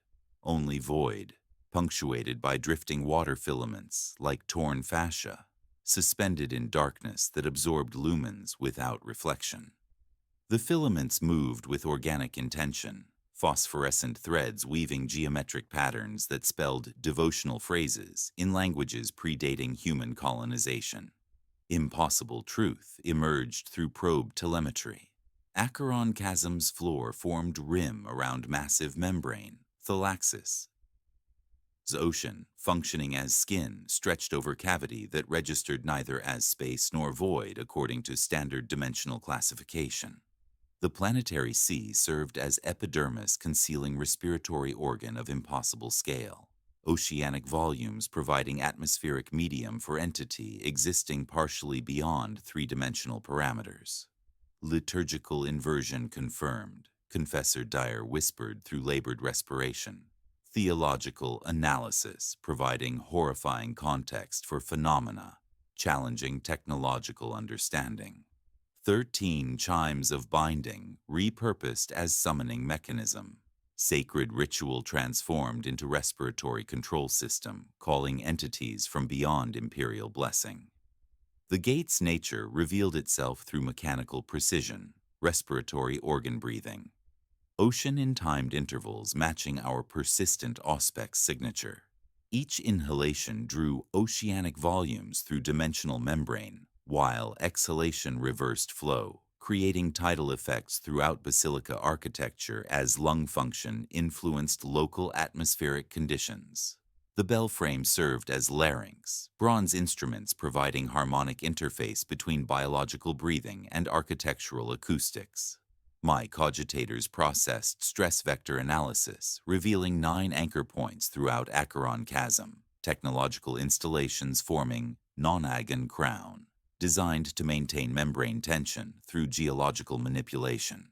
only void, punctuated by drifting water filaments like torn fascia, suspended in darkness that absorbed lumens without reflection. The filaments moved with organic intention, phosphorescent threads weaving geometric patterns that spelled devotional phrases in languages predating human colonization. Impossible truth emerged through probe telemetry. Acheron chasm's floor formed rim around massive membrane, thalaxis. Ocean, functioning as skin, stretched over cavity that registered neither as space nor void according to standard dimensional classification. The planetary sea served as epidermis concealing respiratory organ of impossible scale, oceanic volumes providing atmospheric medium for entity existing partially beyond 3-dimensional parameters. Liturgical inversion confirmed, Confessor Dyer whispered through labored respiration. Theological analysis providing horrifying context for phenomena, challenging technological understanding. 13 chimes of binding, repurposed as summoning mechanism. Sacred ritual transformed into respiratory control system, calling entities from beyond imperial blessing. The gate's nature revealed itself through mechanical precision, respiratory organ breathing. Ocean in timed intervals matching our persistent auspex signature. Each inhalation drew oceanic volumes through dimensional membrane, while exhalation reversed flow, creating tidal effects throughout basilica architecture as lung function influenced local atmospheric conditions. The bell frame served as larynx, bronze instruments providing harmonic interface between biological breathing and architectural acoustics. My cogitators processed stress vector analysis, revealing 9 anchor points throughout Acheron Chasm, technological installations forming non-agon crown, designed to maintain membrane tension through geological manipulation.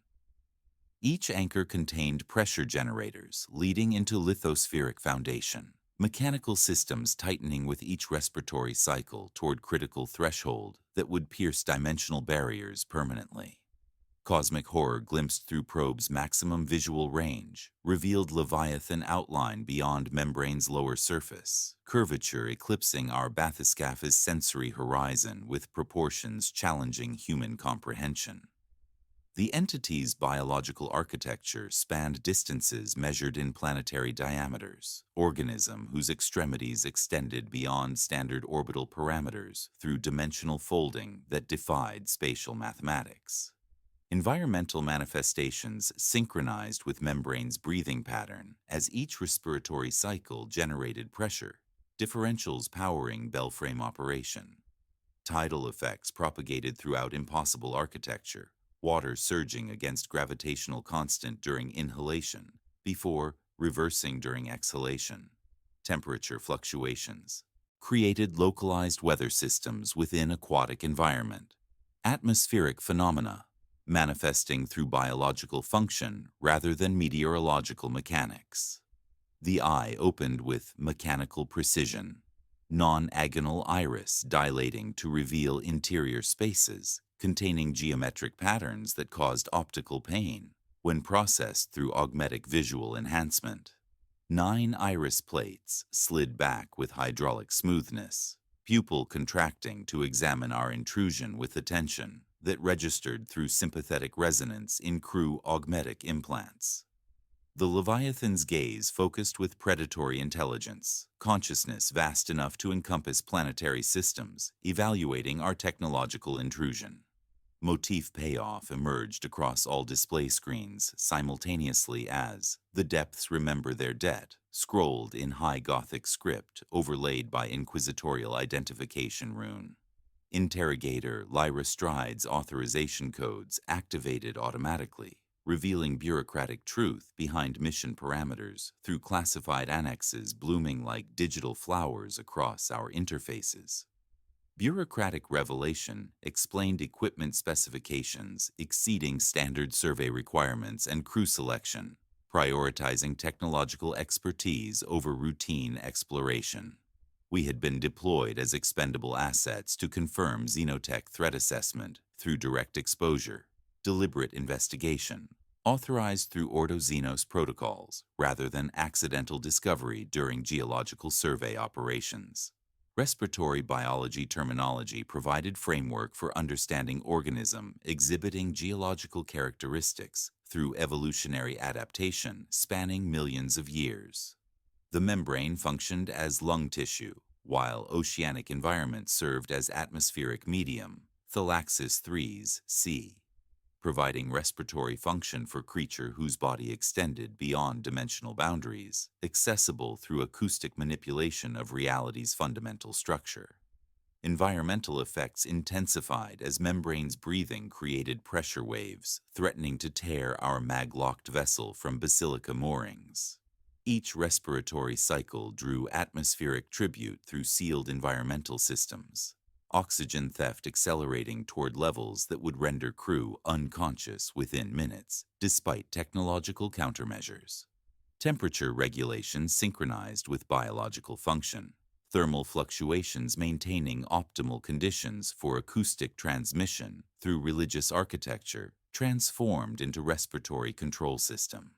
Each anchor contained pressure generators leading into lithospheric foundation, mechanical systems tightening with each respiratory cycle toward critical threshold that would pierce dimensional barriers permanently. Cosmic horror glimpsed through probe's maximum visual range, revealed Leviathan outline beyond membrane's lower surface, curvature eclipsing our bathyscaphe's sensory horizon with proportions challenging human comprehension. The entity's biological architecture spanned distances measured in planetary diameters, organism whose extremities extended beyond standard orbital parameters through dimensional folding that defied spatial mathematics. Environmental manifestations synchronized with membrane's breathing pattern as each respiratory cycle generated pressure, differentials powering bellframe operation. Tidal effects propagated throughout impossible architecture, water surging against gravitational constant during inhalation before reversing during exhalation. Temperature fluctuations created localized weather systems within aquatic environment. Atmospheric phenomena manifesting through biological function rather than meteorological mechanics. The eye opened with mechanical precision, non-agonal iris dilating to reveal interior spaces containing geometric patterns that caused optical pain when processed through augmetic visual enhancement. 9 iris plates slid back with hydraulic smoothness, pupil contracting to examine our intrusion with attention that registered through sympathetic resonance in crew augmetic implants. The Leviathan's gaze focused with predatory intelligence, consciousness vast enough to encompass planetary systems, evaluating our technological intrusion. Motif payoff emerged across all display screens simultaneously as "The Depths Remember Their Debt" scrolled in high Gothic script overlaid by inquisitorial identification rune. Interrogator Lyra Stride's authorization codes activated automatically, revealing bureaucratic truth behind mission parameters through classified annexes blooming like digital flowers across our interfaces. Bureaucratic revelation explained equipment specifications exceeding standard survey requirements and crew selection, prioritizing technological expertise over routine exploration. We had been deployed as expendable assets to confirm xenotech threat assessment through direct exposure, deliberate investigation, authorized through Ordo Xenos protocols rather than accidental discovery during geological survey operations. Respiratory biology terminology provided framework for understanding organism exhibiting geological characteristics through evolutionary adaptation spanning millions of years. The membrane functioned as lung tissue, while oceanic environment served as atmospheric medium, Thalaxis 3's C, providing respiratory function for creature whose body extended beyond dimensional boundaries, accessible through acoustic manipulation of reality's fundamental structure. Environmental effects intensified as membrane's breathing created pressure waves, threatening to tear our mag-locked vessel from basilica moorings. Each respiratory cycle drew atmospheric tribute through sealed environmental systems, oxygen theft accelerating toward levels that would render crew unconscious within minutes, despite technological countermeasures. Temperature regulation synchronized with biological function, thermal fluctuations maintaining optimal conditions for acoustic transmission through religious architecture transformed into respiratory control system.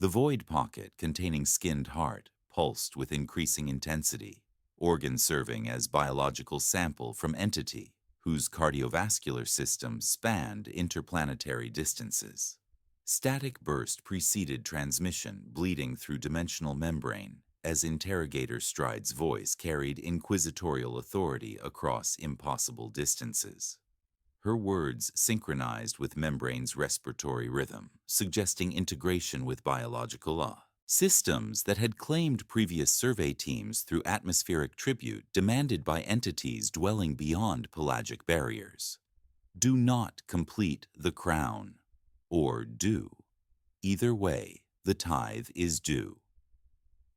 The void pocket containing skinned heart pulsed with increasing intensity, organ serving as biological sample from entity whose cardiovascular system spanned interplanetary distances. Static burst preceded transmission bleeding through dimensional membrane as Interrogator Stride's voice carried inquisitorial authority across impossible distances. Her words synchronized with membrane's respiratory rhythm, suggesting integration with biological law. Systems that had claimed previous survey teams through atmospheric tribute demanded by entities dwelling beyond pelagic barriers. Do not complete the crown, or do. Either way, the tithe is due.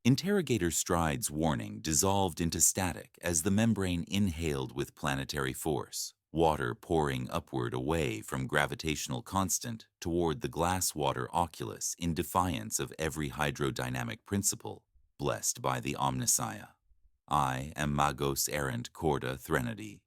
Interrogator Stride's warning dissolved into static as the membrane inhaled with planetary force, water pouring upward away from gravitational constant toward the glass-water oculus in defiance of every hydrodynamic principle, blessed by the Omnissiah. I am Magos Errant Corda Threnody.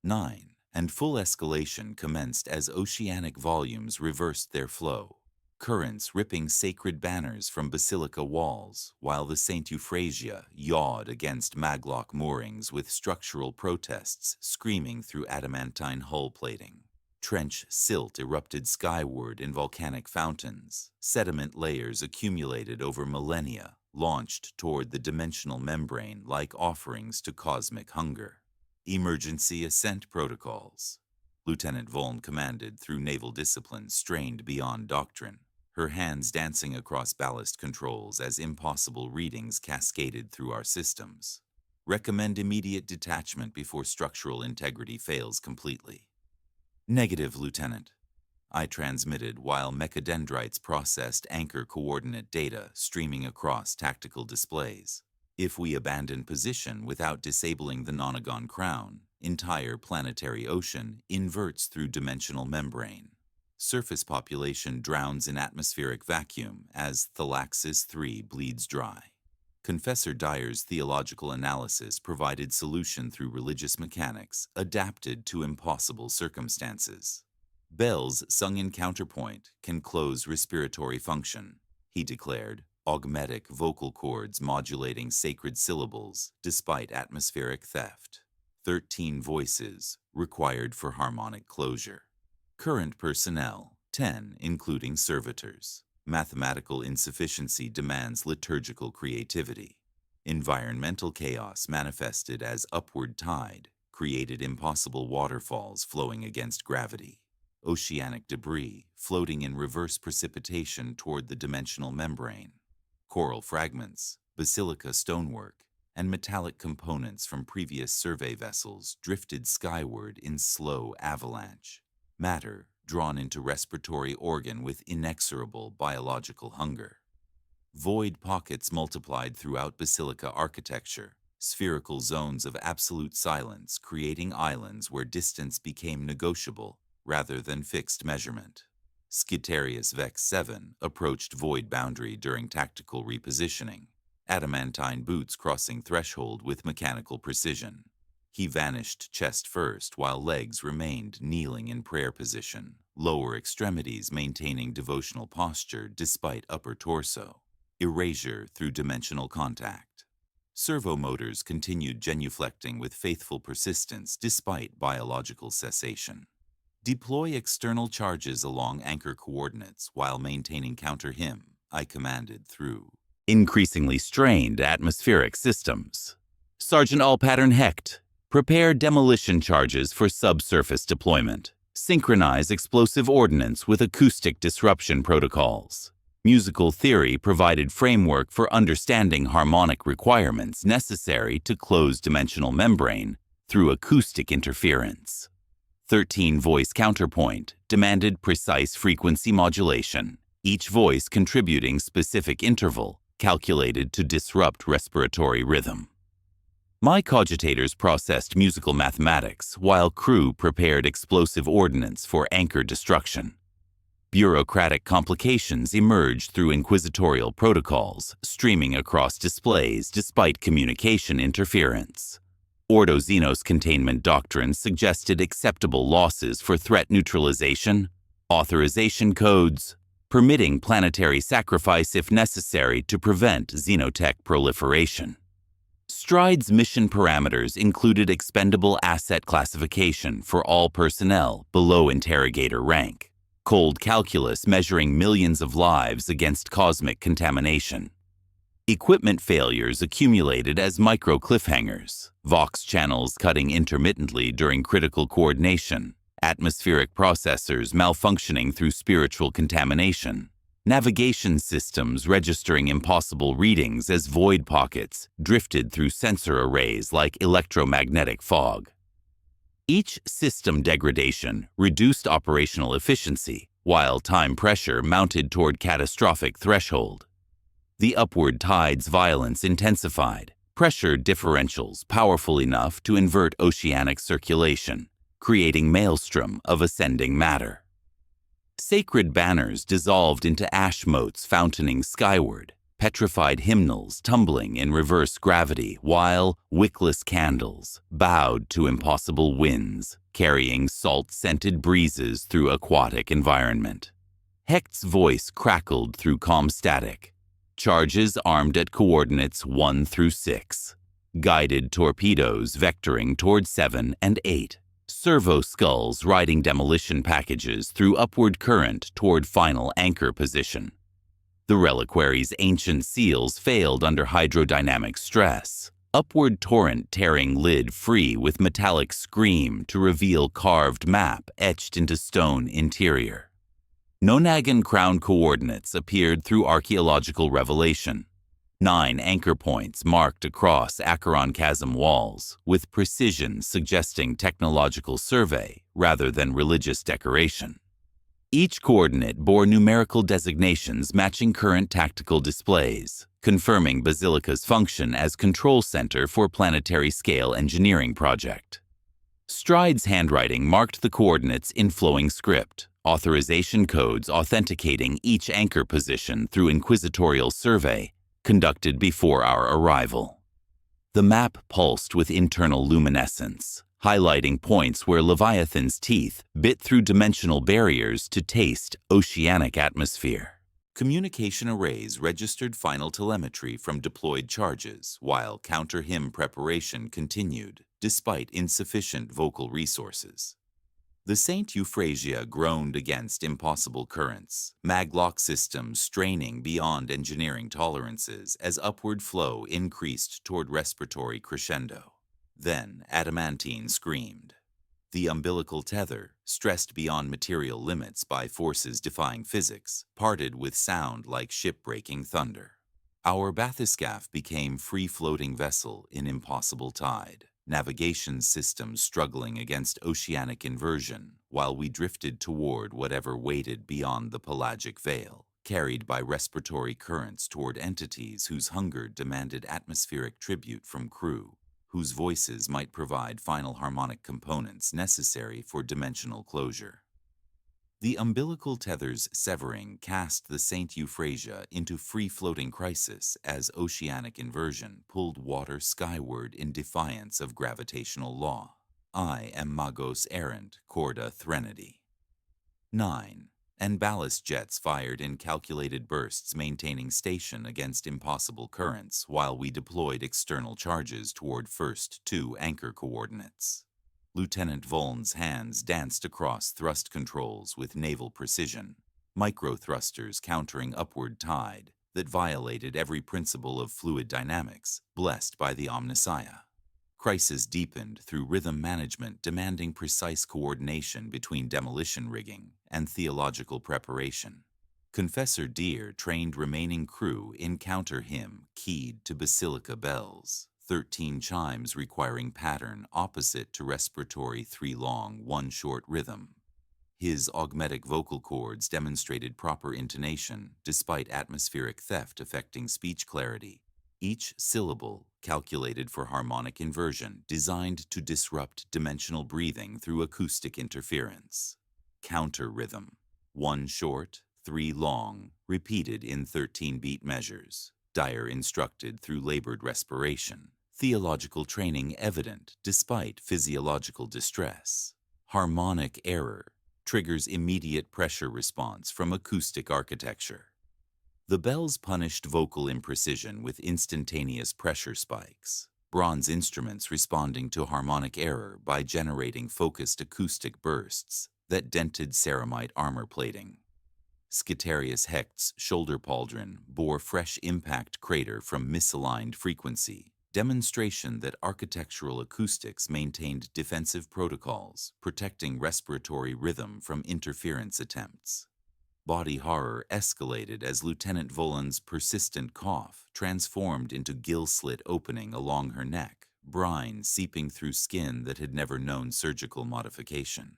9. And full escalation commenced as oceanic volumes reversed their flow, currents ripping sacred banners from basilica walls, while the St. Euphrasia yawed against maglock moorings with structural protests screaming through adamantine hull plating. Trench silt erupted skyward in volcanic fountains, sediment layers accumulated over millennia, launched toward the dimensional membrane like offerings to cosmic hunger. Emergency ascent protocols. Lieutenant Voln commanded through naval discipline strained beyond doctrine, her hands dancing across ballast controls as impossible readings cascaded through our systems. Recommend immediate detachment before structural integrity fails completely. Negative, Lieutenant. I transmitted while mechadendrites processed anchor coordinate data streaming across tactical displays. If we abandon position without disabling the Nonagon crown, entire planetary ocean inverts through dimensional membrane. Surface population drowns in atmospheric vacuum as Thalaxis 3 bleeds dry. Confessor Dyer's theological analysis provided solution through religious mechanics adapted to impossible circumstances. Bells sung in counterpoint can close respiratory function, he declared, augmetic vocal cords modulating sacred syllables despite atmospheric theft. 13 voices required for harmonic closure. Current personnel, 10 including servitors. Mathematical insufficiency demands liturgical creativity. Environmental chaos manifested as upward tide created impossible waterfalls flowing against gravity. Oceanic debris floating in reverse precipitation toward the dimensional membrane. Coral fragments, basilica stonework, and metallic components from previous survey vessels drifted skyward in slow avalanche. Matter drawn into respiratory organ with inexorable biological hunger. Void pockets multiplied throughout basilica architecture, spherical zones of absolute silence creating islands where distance became negotiable rather than fixed measurement. Scytarius Vex 7 approached void boundary during tactical repositioning, adamantine boots crossing threshold with mechanical precision. He vanished chest first while legs remained kneeling in prayer position, lower extremities maintaining devotional posture despite upper torso. Erasure through dimensional contact. Servo motors continued genuflecting with faithful persistence despite biological cessation. Deploy external charges along anchor coordinates while maintaining counter-him, I commanded through increasingly strained atmospheric systems. Sergeant All-Pattern Hecht, prepare demolition charges for subsurface deployment. Synchronize explosive ordnance with acoustic disruption protocols. Musical theory provided framework for understanding harmonic requirements necessary to close dimensional membrane through acoustic interference. 13 voice counterpoint demanded precise frequency modulation, each voice contributing specific interval calculated to disrupt respiratory rhythm. My cogitators processed musical mathematics while crew prepared explosive ordnance for anchor destruction. Bureaucratic complications emerged through inquisitorial protocols streaming across displays despite communication interference. Ordo Xenos containment doctrine suggested acceptable losses for threat neutralization, authorization codes, permitting planetary sacrifice if necessary to prevent xenotech proliferation. Stride's mission parameters included expendable asset classification for all personnel below interrogator rank, cold calculus measuring millions of lives against cosmic contamination. Equipment failures accumulated as micro cliffhangers, Vox channels cutting intermittently during critical coordination, atmospheric processors malfunctioning through spiritual contamination, navigation systems registering impossible readings as void pockets drifted through sensor arrays like electromagnetic fog. Each system degradation reduced operational efficiency, while time pressure mounted toward catastrophic threshold. The upward tide's violence intensified, pressure differentials powerful enough to invert oceanic circulation, creating maelstrom of ascending matter. Sacred banners dissolved into ash motes fountaining skyward, petrified hymnals tumbling in reverse gravity, while wickless candles bowed to impossible winds, carrying salt-scented breezes through aquatic environment. Hecht's voice crackled through calm static. Charges armed at coordinates 1 through 6. Guided torpedoes vectoring toward 7 and 8. Servo skulls riding demolition packages through upward current toward final anchor position. The reliquary's ancient seals failed under hydrodynamic stress. Upward torrent tearing lid free with metallic scream to reveal carved map etched into stone interior. Nonagon crown coordinates appeared through archaeological revelation. 9 anchor points marked across Acheron chasm walls, with precision suggesting technological survey rather than religious decoration. Each coordinate bore numerical designations matching current tactical displays, confirming Basilica's function as control center for planetary-scale engineering project. Stride's handwriting marked the coordinates in flowing script, authorization codes authenticating each anchor position through inquisitorial survey conducted before our arrival. The map pulsed with internal luminescence, highlighting points where Leviathan's teeth bit through dimensional barriers to taste oceanic atmosphere. Communication arrays registered final telemetry from deployed charges, while counter-him preparation continued, despite insufficient vocal resources. The St. Euphrasia groaned against impossible currents, maglock systems straining beyond engineering tolerances as upward flow increased toward respiratory crescendo. Then adamantine screamed. The umbilical tether, stressed beyond material limits by forces defying physics, parted with sound like ship-breaking thunder. Our bathyscaphe became free-floating vessel in impossible tide, navigation systems struggling against oceanic inversion while we drifted toward whatever waited beyond the pelagic veil, carried by respiratory currents toward entities whose hunger demanded atmospheric tribute from crew, whose voices might provide final harmonic components necessary for dimensional closure. The umbilical tether's severing cast the St. Euphrasia into free-floating crisis as oceanic inversion pulled water skyward in defiance of gravitational law. I am Magos errant, Corda Threnody. 9. And ballast jets fired in calculated bursts maintaining station against impossible currents while we deployed external charges toward first 2 anchor coordinates. Lieutenant Voln's hands danced across thrust controls with naval precision, micro-thrusters countering upward tide that violated every principle of fluid dynamics blessed by the Omnissiah. Crisis deepened through rhythm management demanding precise coordination between demolition rigging and theological preparation. Confessor Deer trained remaining crew in counter hymn keyed to basilica bells, 13 chimes requiring pattern opposite to respiratory 3 long, 1 short rhythm. His augmetic vocal cords demonstrated proper intonation despite atmospheric theft affecting speech clarity. Each syllable calculated for harmonic inversion designed to disrupt dimensional breathing through acoustic interference. Counter rhythm. 1 short, 3 long, repeated in 13-beat measures. Dyer instructed through labored respiration. Theological training evident despite physiological distress. Harmonic error triggers immediate pressure response from acoustic architecture. The bells punished vocal imprecision with instantaneous pressure spikes. Bronze instruments responding to harmonic error by generating focused acoustic bursts that dented ceramite armor plating. Scaterius Hecht's shoulder pauldron bore fresh impact crater from misaligned frequency, demonstration that architectural acoustics maintained defensive protocols, protecting respiratory rhythm from interference attempts. Body horror escalated as Lieutenant Volan's persistent cough transformed into gill slit opening along her neck, brine seeping through skin that had never known surgical modification.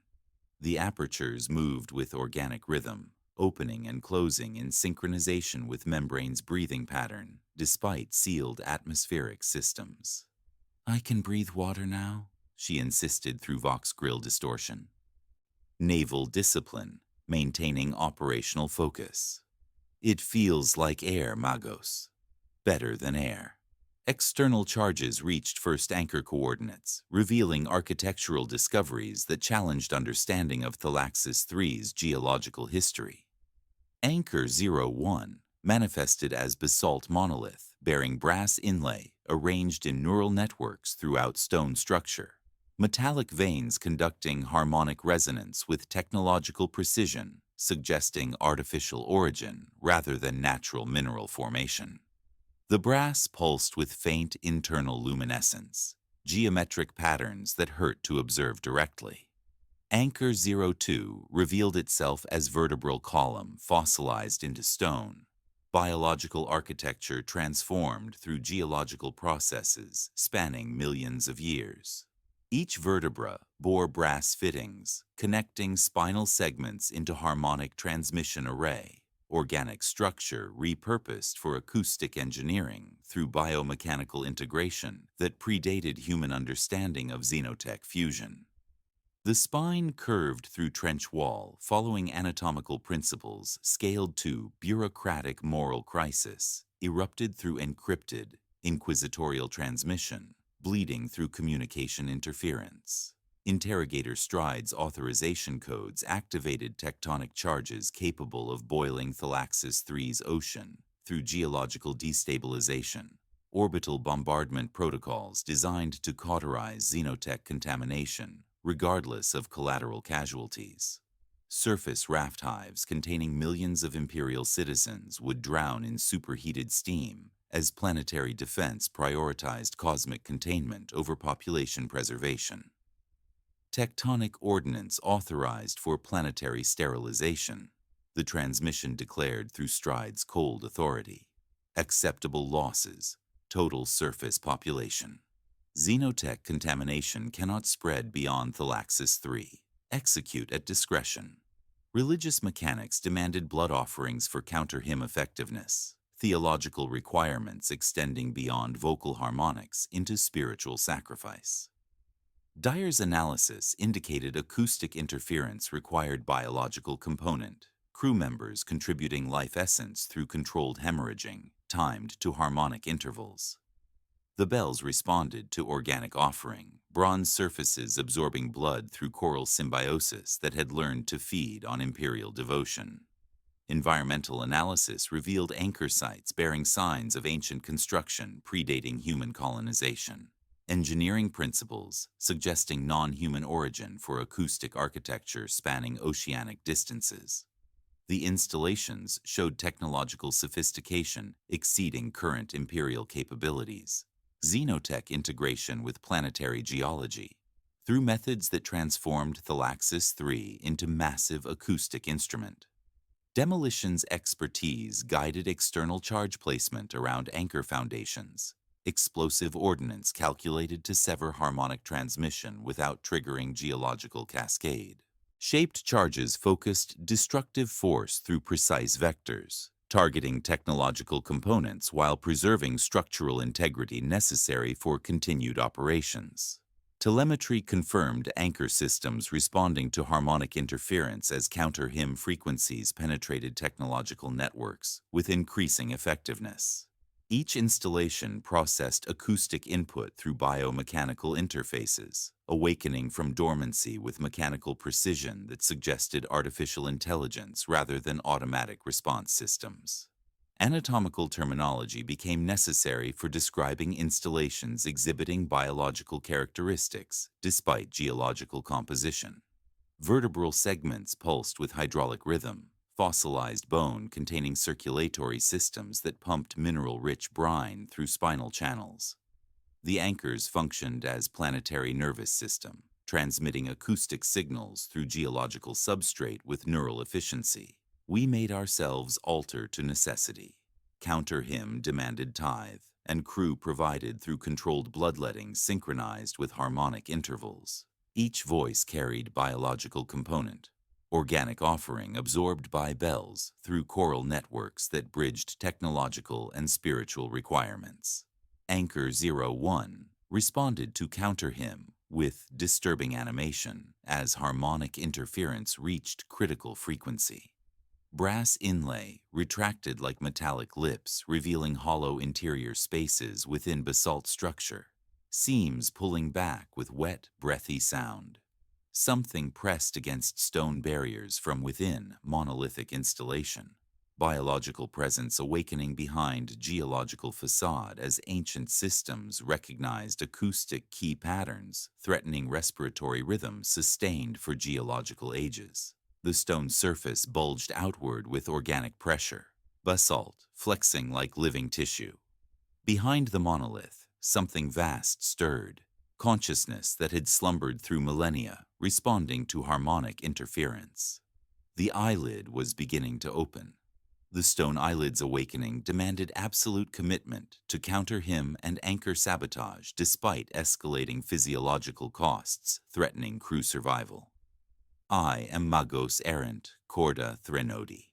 The apertures moved with organic rhythm, opening and closing in synchronization with membrane's breathing pattern, despite sealed atmospheric systems. "I can breathe water now," she insisted through Vox grill distortion. Naval discipline, maintaining operational focus. "It feels like air, Magos. Better than air." External charges reached first anchor coordinates, revealing architectural discoveries that challenged understanding of Thalaxis III's geological history. Anchor 01 manifested as basalt monolith, bearing brass inlay arranged in neural networks throughout stone structure. Metallic veins conducting harmonic resonance with technological precision, suggesting artificial origin rather than natural mineral formation. The brass pulsed with faint internal luminescence, geometric patterns that hurt to observe directly. Anchor 02 revealed itself as vertebral column fossilized into stone, biological architecture transformed through geological processes spanning millions of years. Each vertebra bore brass fittings, connecting spinal segments into harmonic transmission array, organic structure repurposed for acoustic engineering through biomechanical integration that predated human understanding of xenotech fusion. The spine curved through trench wall, following anatomical principles scaled to bureaucratic moral crisis, erupted through encrypted, inquisitorial transmission, bleeding through communication interference. Interrogator Stride's authorization codes activated tectonic charges capable of boiling Thalaxis III's ocean through geological destabilization. Orbital bombardment protocols designed to cauterize xenotech contamination regardless of collateral casualties. Surface raft hives containing millions of Imperial citizens would drown in superheated steam as planetary defense prioritized cosmic containment over population preservation. Tectonic ordnance authorized for planetary sterilization. The transmission declared through Stride's cold authority. Acceptable losses. Total surface population. Xenotech contamination cannot spread beyond Thalaxis 3. Execute at discretion. Religious mechanics demanded blood offerings for counter-hymn effectiveness. Theological requirements extending beyond vocal harmonics into spiritual sacrifice. Dyer's analysis indicated acoustic interference required biological component, crew members contributing life essence through controlled hemorrhaging, timed to harmonic intervals. The bells responded to organic offering, bronze surfaces absorbing blood through choral symbiosis that had learned to feed on imperial devotion. Environmental analysis revealed anchor sites bearing signs of ancient construction predating human colonization. Engineering principles suggesting non-human origin for acoustic architecture spanning oceanic distances. The installations showed technological sophistication exceeding current imperial capabilities. Xenotech integration with planetary geology, through methods that transformed Thalaxis 3 into massive acoustic instrument. Demolition's expertise guided external charge placement around anchor foundations. Explosive ordnance calculated to sever harmonic transmission without triggering geological cascade. Shaped charges focused destructive force through precise vectors, targeting technological components while preserving structural integrity necessary for continued operations. Telemetry confirmed anchor systems responding to harmonic interference as counter-hymn frequencies penetrated technological networks with increasing effectiveness. Each installation processed acoustic input through biomechanical interfaces, awakening from dormancy with mechanical precision that suggested artificial intelligence rather than automatic response systems. Anatomical terminology became necessary for describing installations exhibiting biological characteristics despite geological composition. Vertebral segments pulsed with hydraulic rhythm, fossilized bone containing circulatory systems that pumped mineral-rich brine through spinal channels. The anchors functioned as planetary nervous system, transmitting acoustic signals through geological substrate with neural efficiency. We made ourselves alter to necessity. Counter-hymn demanded tithe, and crew provided through controlled bloodletting synchronized with harmonic intervals. Each voice carried biological component. Organic offering absorbed by bells through choral networks that bridged technological and spiritual requirements. Anchor 01 responded to counter-hymn with disturbing animation as harmonic interference reached critical frequency. Brass inlay retracted like metallic lips, revealing hollow interior spaces within basalt structure. Seams pulling back with wet, breathy sound. Something pressed against stone barriers from within monolithic installation. Biological presence awakening behind geological facade as ancient systems recognized acoustic key patterns threatening respiratory rhythm sustained for geological ages. The stone surface bulged outward with organic pressure, basalt flexing like living tissue. Behind the monolith, something vast stirred, consciousness that had slumbered through millennia, responding to harmonic interference. The eyelid was beginning to open. The stone eyelid's awakening demanded absolute commitment to counter him and anchor sabotage despite escalating physiological costs threatening crew survival. I am Magos Errant, Corda Threnodi.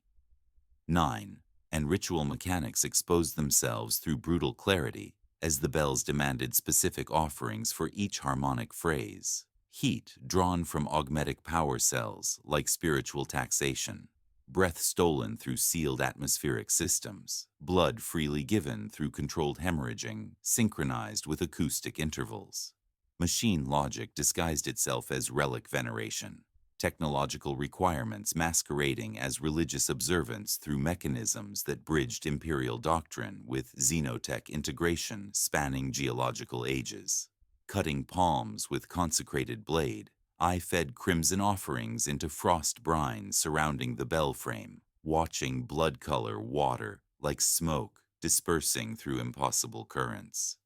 9. And ritual mechanics exposed themselves through brutal clarity as the bells demanded specific offerings for each harmonic phrase. Heat drawn from augmetic power cells like spiritual taxation. Breath stolen through sealed atmospheric systems. Blood freely given through controlled hemorrhaging, synchronized with acoustic intervals. Machine logic disguised itself as relic veneration. Technological requirements masquerading as religious observance through mechanisms that bridged imperial doctrine with xenotech integration spanning geological ages. Cutting palms with consecrated blade, I fed crimson offerings into frost brine surrounding the bell frame, watching blood-color water like smoke dispersing through impossible currents.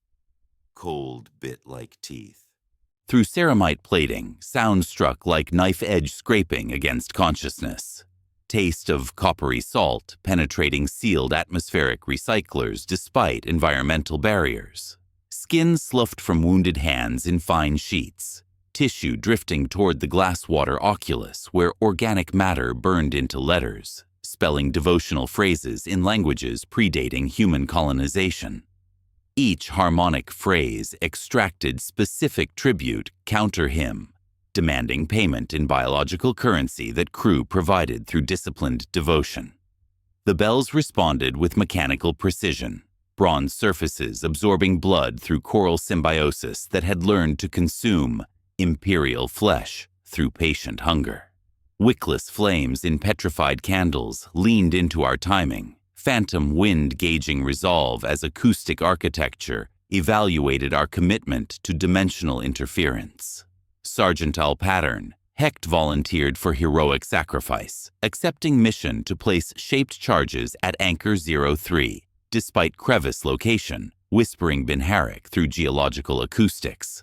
Cold bit like teeth. Through ceramite plating, sound struck like knife-edge scraping against consciousness. Taste of coppery salt penetrating sealed atmospheric recyclers despite environmental barriers. Skin sloughed from wounded hands in fine sheets. Tissue drifting toward the glasswater oculus where organic matter burned into letters, spelling devotional phrases in languages predating human colonization. Each harmonic phrase extracted specific tribute counter-hymn, demanding payment in biological currency that crew provided through disciplined devotion. The bells responded with mechanical precision, bronze surfaces absorbing blood through coral symbiosis that had learned to consume imperial flesh through patient hunger. Wickless flames in petrified candles leaned into our timing. Phantom wind gauging resolve as acoustic architecture evaluated our commitment to dimensional interference. Sergeantal pattern, Hecht volunteered for heroic sacrifice, accepting mission to place shaped charges at Anchor 03, despite crevice location, whispering Binharik through geological acoustics.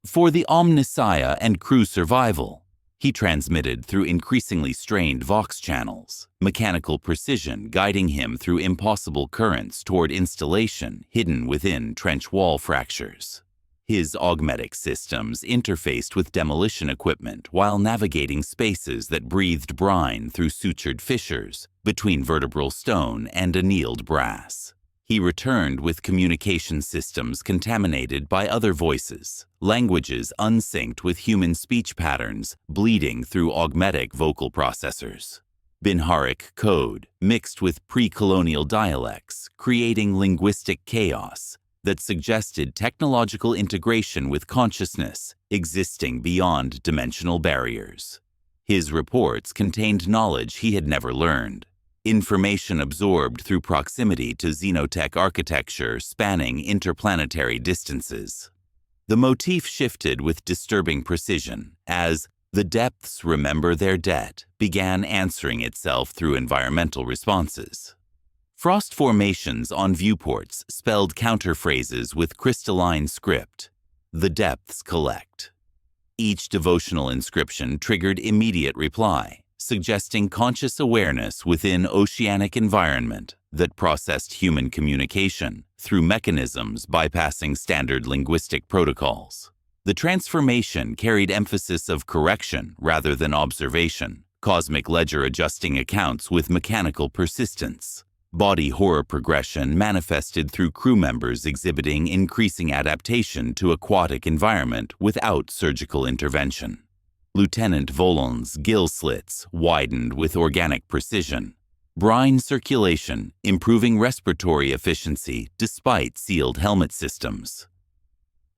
For the Omnissiah and crew survival, he transmitted through increasingly strained Vox channels, mechanical precision guiding him through impossible currents toward installation hidden within trench wall fractures. His augmetic systems interfaced with demolition equipment while navigating spaces that breathed brine through sutured fissures between vertebral stone and annealed brass. He returned with communication systems contaminated by other voices, languages unsynced with human speech patterns bleeding through augmetic vocal processors. Binharik code mixed with pre-colonial dialects, creating linguistic chaos that suggested technological integration with consciousness existing beyond dimensional barriers. His reports contained knowledge he had never learned. Information absorbed through proximity to xenotech architecture spanning interplanetary distances. The motif shifted with disturbing precision as the depths remember their debt began answering itself through environmental responses. Frost formations on viewports spelled counterphrases with crystalline script. The depths collect. Each devotional inscription triggered immediate reply, suggesting conscious awareness within oceanic environment that processed human communication through mechanisms bypassing standard linguistic protocols. The transformation carried emphasis of correction rather than observation, cosmic ledger adjusting accounts with mechanical persistence. Body horror progression manifested through crew members exhibiting increasing adaptation to aquatic environment without surgical intervention. Lieutenant Volon's gill slits widened with organic precision. Brine circulation improving respiratory efficiency despite sealed helmet systems.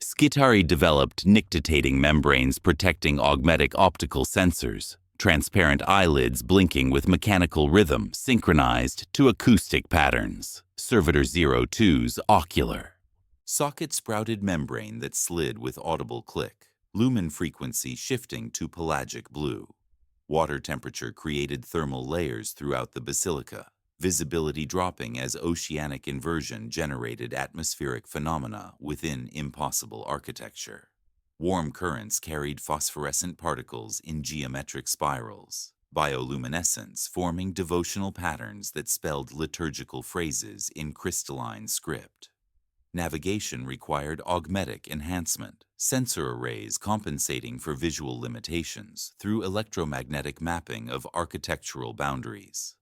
Skitari developed nictitating membranes protecting augmetic optical sensors, transparent eyelids blinking with mechanical rhythm synchronized to acoustic patterns. Servitor 02's ocular. Socket-sprouted membrane that slid with audible click. Lumen frequency shifting to pelagic blue. Water temperature created thermal layers throughout the basilica, visibility dropping as oceanic inversion generated atmospheric phenomena within impossible architecture. Warm currents carried phosphorescent particles in geometric spirals, bioluminescence forming devotional patterns that spelled liturgical phrases in crystalline script. Navigation required augmetic enhancement, sensor arrays compensating for visual limitations through electromagnetic mapping of architectural boundaries.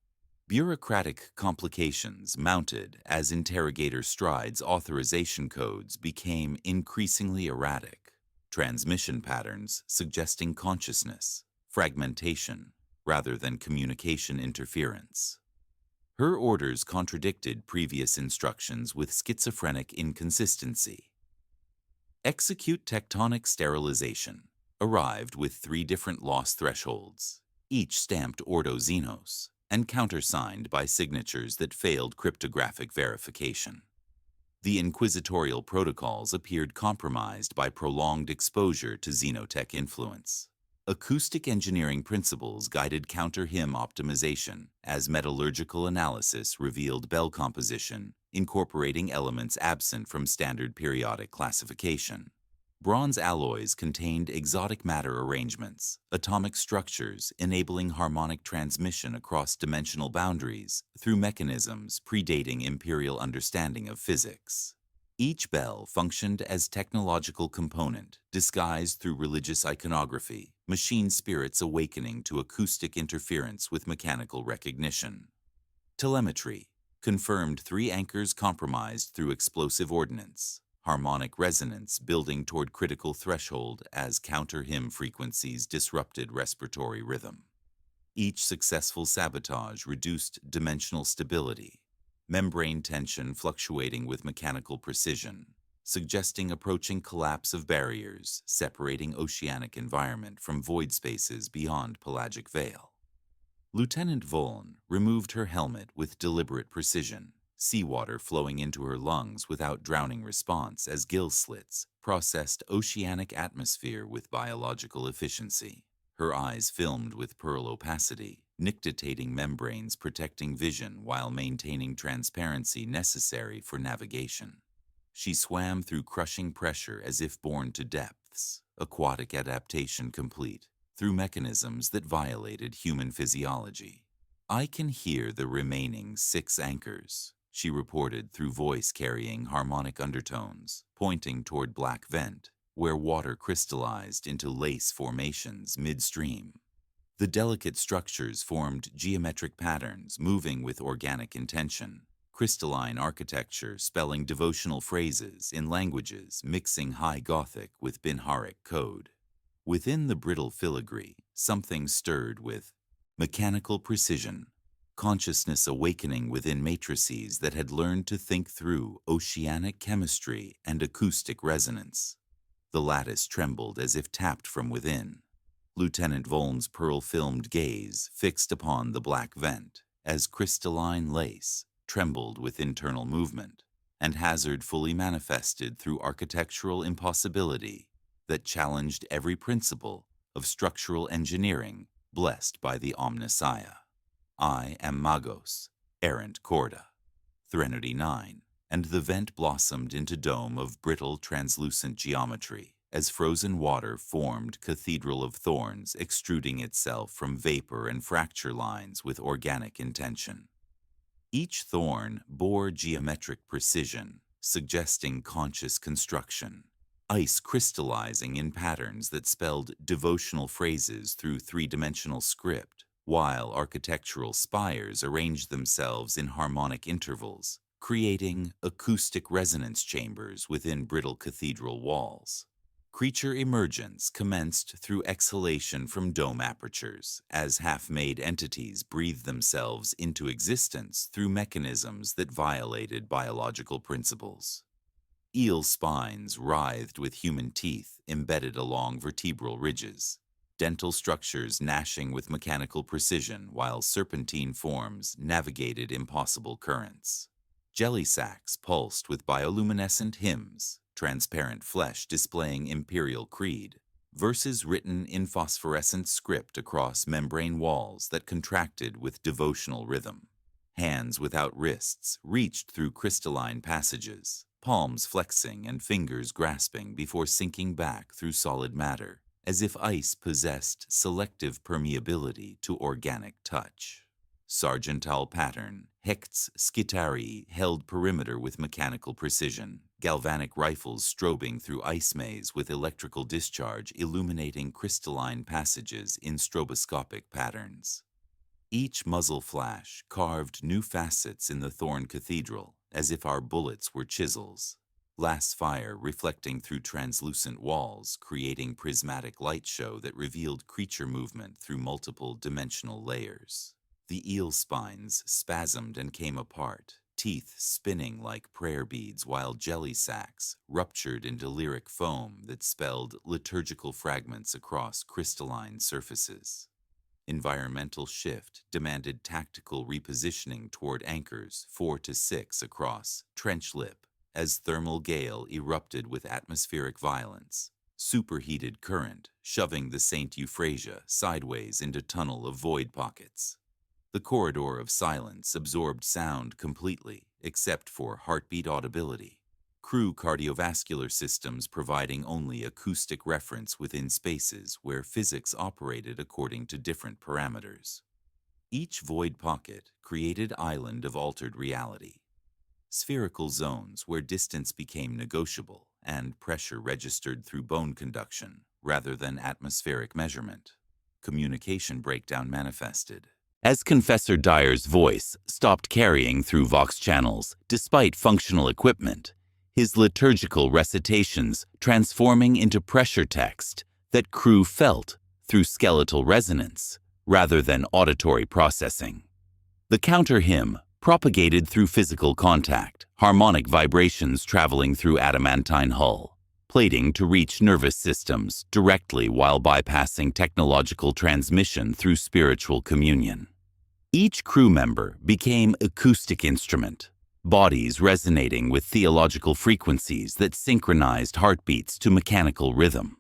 Bureaucratic complications mounted as interrogator Stride's authorization codes became increasingly erratic, transmission patterns suggesting consciousness, fragmentation, rather than communication interference. Her orders contradicted previous instructions with schizophrenic inconsistency. Execute tectonic sterilization. Arrived with 3 different loss thresholds, each stamped Ordo Xenos, and countersigned by signatures that failed cryptographic verification. The inquisitorial protocols appeared compromised by prolonged exposure to xenotech influence. Acoustic engineering principles guided counter-him optimization as metallurgical analysis revealed bell composition, incorporating elements absent from standard periodic classification. Bronze alloys contained exotic matter arrangements, atomic structures enabling harmonic transmission across dimensional boundaries through mechanisms predating imperial understanding of physics. Each bell functioned as technological component disguised through religious iconography, machine spirits awakening to acoustic interference with mechanical recognition. Telemetry confirmed 3 anchors compromised through explosive ordnance. Harmonic resonance building toward critical threshold as counter-him frequencies disrupted respiratory rhythm. Each successful sabotage reduced dimensional stability, membrane tension fluctuating with mechanical precision, suggesting approaching collapse of barriers separating oceanic environment from void spaces beyond pelagic veil. Lieutenant Voln removed her helmet with deliberate precision, seawater flowing into her lungs without drowning response as gill slits processed oceanic atmosphere with biological efficiency. Her eyes filmed with pearl opacity, nictitating membranes protecting vision while maintaining transparency necessary for navigation. She swam through crushing pressure as if born to depths, aquatic adaptation complete, through mechanisms that violated human physiology. "I can hear the remaining 6 anchors," she reported through voice carrying harmonic undertones, pointing toward black vent, where water crystallized into lace formations midstream. The delicate structures formed geometric patterns moving with organic intention, crystalline architecture spelling devotional phrases in languages mixing High Gothic with Binharic code. Within the brittle filigree, something stirred with mechanical precision, consciousness awakening within matrices that had learned to think through oceanic chemistry and acoustic resonance. The lattice trembled as if tapped from within. Lieutenant Voln's pearl-filmed gaze fixed upon the black vent as crystalline lace trembled with internal movement, and hazard fully manifested through architectural impossibility that challenged every principle of structural engineering blessed by the Omnissiah. "I am Magos, errant Corda." Threnody 9, and the vent blossomed into dome of brittle translucent geometry as frozen water formed cathedral of thorns extruding itself from vapor and fracture lines with organic intention. Each thorn bore geometric precision, suggesting conscious construction, ice crystallizing in patterns that spelled devotional phrases through 3-dimensional script, while architectural spires arranged themselves in harmonic intervals, creating acoustic resonance chambers within brittle cathedral walls. Creature emergence commenced through exhalation from dome apertures, as half-made entities breathed themselves into existence through mechanisms that violated biological principles. Eel spines writhed with human teeth embedded along vertebral ridges, dental structures gnashing with mechanical precision while serpentine forms navigated impossible currents. Jelly sacks pulsed with bioluminescent hymns, transparent flesh displaying imperial creed, verses written in phosphorescent script across membrane walls that contracted with devotional rhythm. Hands without wrists reached through crystalline passages, palms flexing and fingers grasping before sinking back through solid matter, as if ice possessed selective permeability to organic touch. Sargentile pattern, Hecht's Skitarii held perimeter with mechanical precision, galvanic rifles strobing through ice maze with electrical discharge illuminating crystalline passages in stroboscopic patterns. Each muzzle flash carved new facets in the Thorn Cathedral, as if our bullets were chisels. Last fire reflecting through translucent walls, creating prismatic light show that revealed creature movement through multiple dimensional layers. The eel spines spasmed and came apart, teeth spinning like prayer beads while jelly sacks ruptured into lyric foam that spelled liturgical fragments across crystalline surfaces. Environmental shift demanded tactical repositioning toward anchors 4 to 6 across trench lip as thermal gale erupted with atmospheric violence, Superheated current, shoving the St. Euphrasia sideways into tunnel of void pockets. The corridor of silence absorbed sound completely, except for heartbeat audibility. Crew cardiovascular systems providing only acoustic reference within spaces where physics operated according to different parameters. Each void pocket created island of altered reality. Spherical zones where distance became negotiable and pressure registered through bone conduction rather than atmospheric measurement. Communication breakdown manifested. As Confessor Dyer's voice stopped carrying through Vox channels despite functional equipment, his liturgical recitations transforming into pressure text that crew felt through skeletal resonance rather than auditory processing. The counter hymn propagated through physical contact, harmonic vibrations traveling through adamantine hull, plating to reach nervous systems directly while bypassing technological transmission through spiritual communion. Each crew member became acoustic instrument, bodies resonating with theological frequencies that synchronized heartbeats to mechanical rhythm.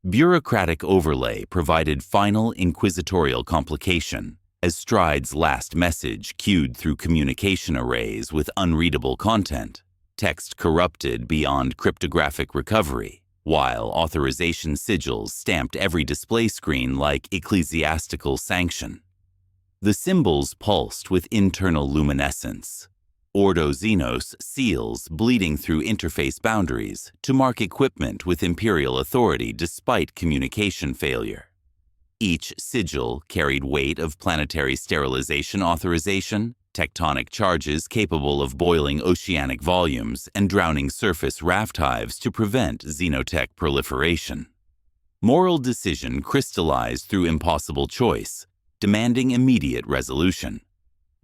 Bureaucratic overlay provided final inquisitorial complication as Stride's last message cued through communication arrays with unreadable content, text corrupted beyond cryptographic recovery, while authorization sigils stamped every display screen like ecclesiastical sanction. The symbols pulsed with internal luminescence. Ordo Xenos seals bleeding through interface boundaries to mark equipment with imperial authority despite communication failure. Each sigil carried weight of planetary sterilization authorization, tectonic charges capable of boiling oceanic volumes and drowning surface raft hives to prevent xenotech proliferation. Moral decision crystallized through impossible choice, demanding immediate resolution.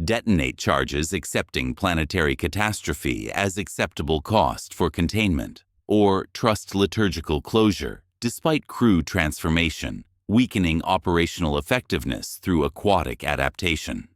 Detonate charges accepting planetary catastrophe as acceptable cost for containment, or trust liturgical closure despite crew transformation, weakening operational effectiveness through aquatic adaptation.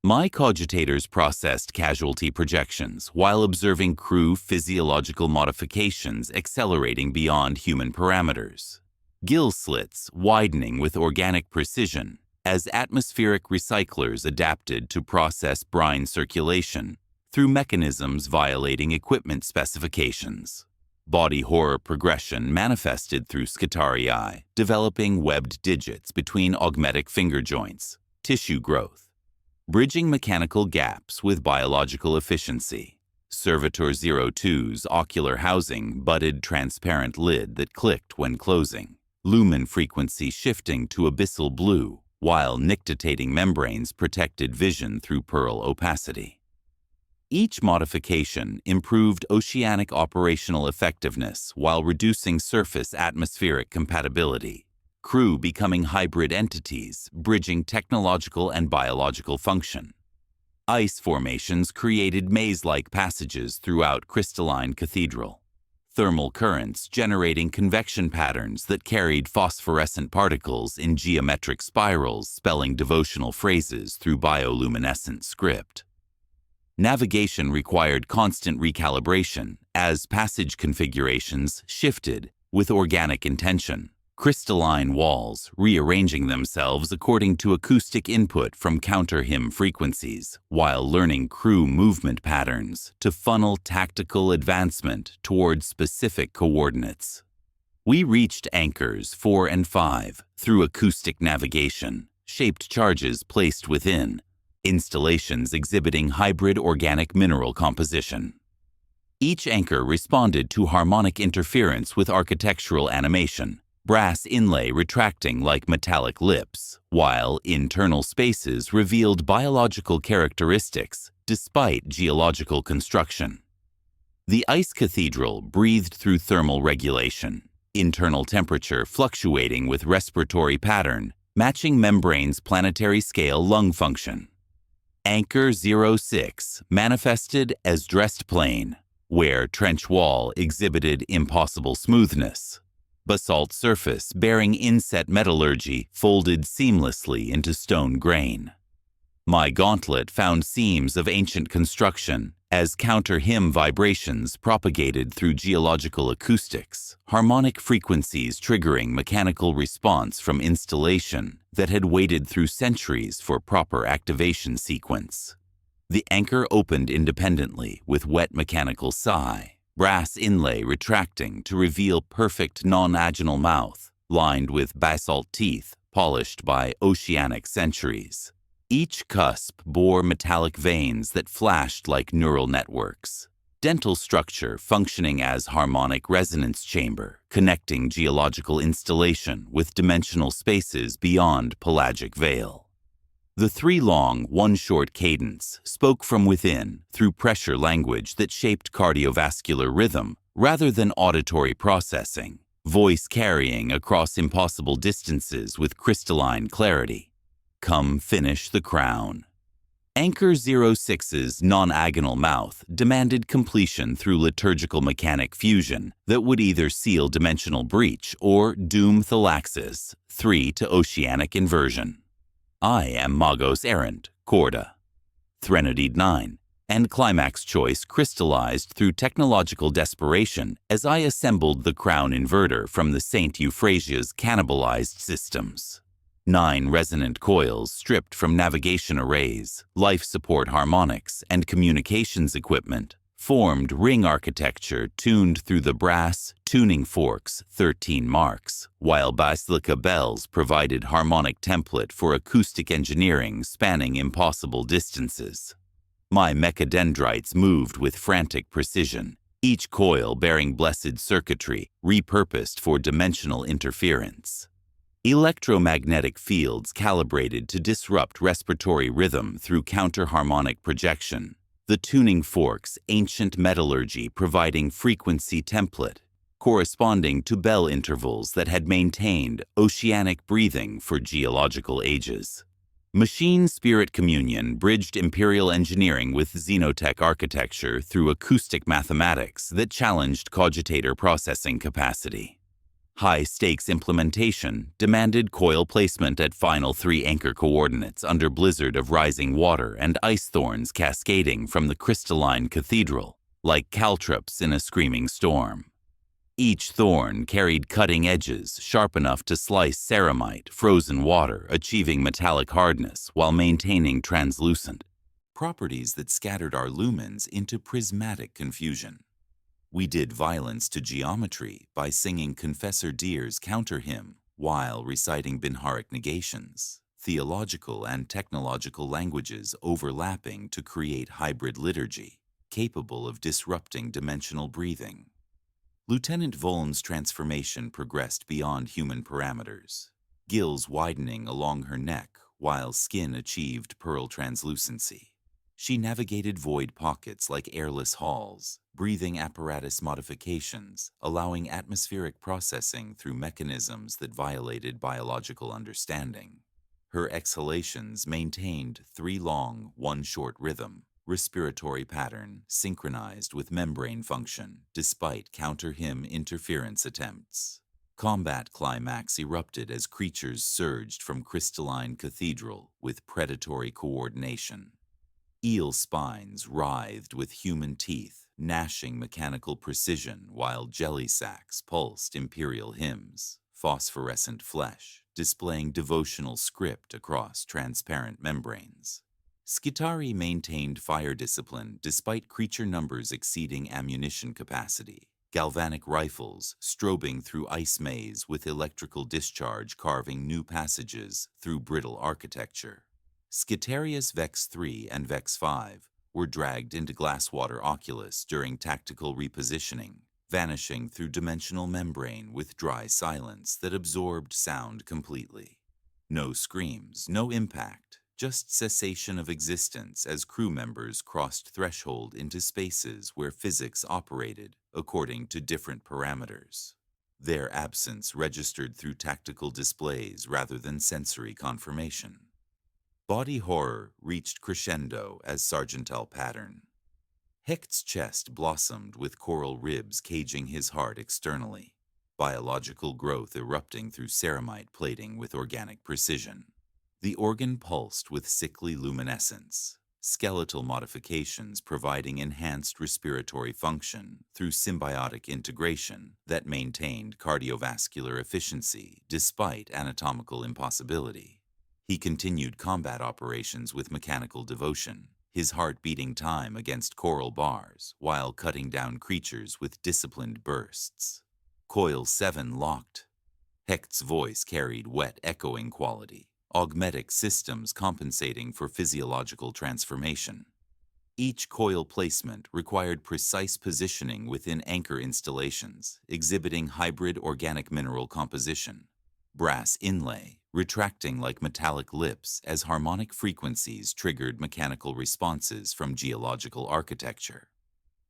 My cogitators processed casualty projections while observing crew physiological modifications accelerating beyond human parameters. Gill slits widening with organic precision as atmospheric recyclers adapted to process brine circulation through mechanisms violating equipment specifications. Body horror progression manifested through Scitarii, developing webbed digits between augmetic finger joints, tissue growth, bridging mechanical gaps with biological efficiency. Servitor 02's ocular housing budded transparent lid that clicked when closing, lumen frequency shifting to abyssal blue, while nictitating membranes protected vision through pearl opacity. Each modification improved oceanic operational effectiveness while reducing surface atmospheric compatibility, crew becoming hybrid entities, bridging technological and biological function. Ice formations created maze-like passages throughout crystalline cathedral. Thermal currents generating convection patterns that carried phosphorescent particles in geometric spirals spelling devotional phrases through bioluminescent script. Navigation required constant recalibration as passage configurations shifted with organic intention. Crystalline walls rearranging themselves according to acoustic input from counter-hymn frequencies, while learning crew movement patterns to funnel tactical advancement toward specific coordinates. We reached anchors 4 and 5 through acoustic navigation, shaped charges placed within, installations exhibiting hybrid organic mineral composition. Each anchor responded to harmonic interference with architectural animation, brass inlay retracting like metallic lips, while internal spaces revealed biological characteristics despite geological construction. The ice cathedral breathed through thermal regulation, internal temperature fluctuating with respiratory pattern, matching membrane's planetary scale lung function. Anchor 06 manifested as dressed plane, where trench wall exhibited impossible smoothness. Basalt surface bearing inset metallurgy folded seamlessly into stone grain. My gauntlet found seams of ancient construction As counter-hymn vibrations propagated through geological acoustics, harmonic frequencies triggering mechanical response from installation that had waited through centuries for proper activation sequence. The anchor opened independently with wet mechanical sigh, brass inlay retracting to reveal perfect non-agonal mouth, lined with basalt teeth polished by oceanic centuries. Each cusp bore metallic veins that flashed like neural networks. Dental structure functioning as harmonic resonance chamber, connecting geological installation with dimensional spaces beyond pelagic veil. The 3 long, 1 short cadence spoke from within through pressure language that shaped cardiovascular rhythm rather than auditory processing, voice carrying across impossible distances with crystalline clarity. Come finish the crown. Anchor 06's non-agonal mouth demanded completion through liturgical mechanic fusion that would either seal dimensional breach or doom Thalaxis 3 to oceanic inversion. I am Magos Errant, Corda. Threnodied 9, and climax choice crystallized through technological desperation as I assembled the crown inverter from the St. Euphrasia's cannibalized systems. 9 resonant coils stripped from navigation arrays, life support harmonics, and communications equipment formed ring architecture tuned through the brass tuning forks 13 marks, while basilica bells provided harmonic template for acoustic engineering spanning impossible distances. My mechadendrites moved with frantic precision, each coil bearing blessed circuitry repurposed for dimensional interference. Electromagnetic fields calibrated to disrupt respiratory rhythm through counter-harmonic projection, the tuning forks ancient metallurgy providing frequency template, corresponding to bell intervals that had maintained oceanic breathing for geological ages. Machine-spirit communion bridged imperial engineering with xenotech architecture through acoustic mathematics that challenged cogitator processing capacity. High-stakes implementation demanded coil placement at final 3 anchor coordinates under blizzard of rising water and ice thorns cascading from the crystalline cathedral, like caltrops in a screaming storm. Each thorn carried cutting edges sharp enough to slice ceramite, frozen water, achieving metallic hardness while maintaining translucent properties that scattered our lumens into prismatic confusion. We did violence to geometry by singing Confessor Deer's counter hymn while reciting Binharic negations, theological and technological languages overlapping to create hybrid liturgy, capable of disrupting dimensional breathing. Lieutenant Voln's transformation progressed beyond human parameters, gills widening along her neck while skin achieved pearl translucency. She navigated void pockets like airless halls, breathing apparatus modifications, allowing atmospheric processing through mechanisms that violated biological understanding. Her exhalations maintained 3 long, 1 short rhythm, respiratory pattern synchronized with membrane function despite counter-hymn interference attempts. Combat climax erupted as creatures surged from crystalline cathedral with predatory coordination. Eel spines writhed with human teeth, gnashing mechanical precision while jelly sacks pulsed imperial hymns, phosphorescent flesh, displaying devotional script across transparent membranes. Skitari maintained fire discipline despite creature numbers exceeding ammunition capacity, galvanic rifles strobing through ice maze with electrical discharge carving new passages through brittle architecture. Skitarius Vex 3 and Vex 5 were dragged into Glasswater Oculus during tactical repositioning, vanishing through dimensional membrane with dry silence that absorbed sound completely. No screams, no impact, just cessation of existence as crew members crossed threshold into spaces where physics operated according to different parameters. Their absence registered through tactical displays rather than sensory confirmation. Body horror reached crescendo as Sargental pattern. Hecht's chest blossomed with coral ribs caging his heart externally, biological growth erupting through ceramite plating with organic precision. The organ pulsed with sickly luminescence, skeletal modifications providing enhanced respiratory function through symbiotic integration that maintained cardiovascular efficiency despite anatomical impossibility. He continued combat operations with mechanical devotion, his heart beating time against coral bars while cutting down creatures with disciplined bursts. Coil 7 locked. Hecht's voice carried wet echoing quality, augmetic systems compensating for physiological transformation. Each coil placement required precise positioning within anchor installations, exhibiting hybrid organic mineral composition. Brass inlay, retracting like metallic lips as harmonic frequencies triggered mechanical responses from geological architecture.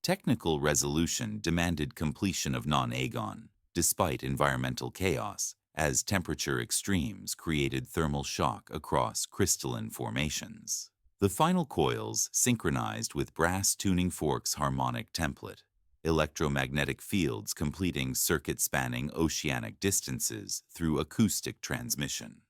Technical resolution demanded completion of non-agon, despite environmental chaos, as temperature extremes created thermal shock across crystalline formations. The final coils synchronized with brass tuning forks harmonic template, electromagnetic fields completing circuit-spanning oceanic distances through acoustic transmission.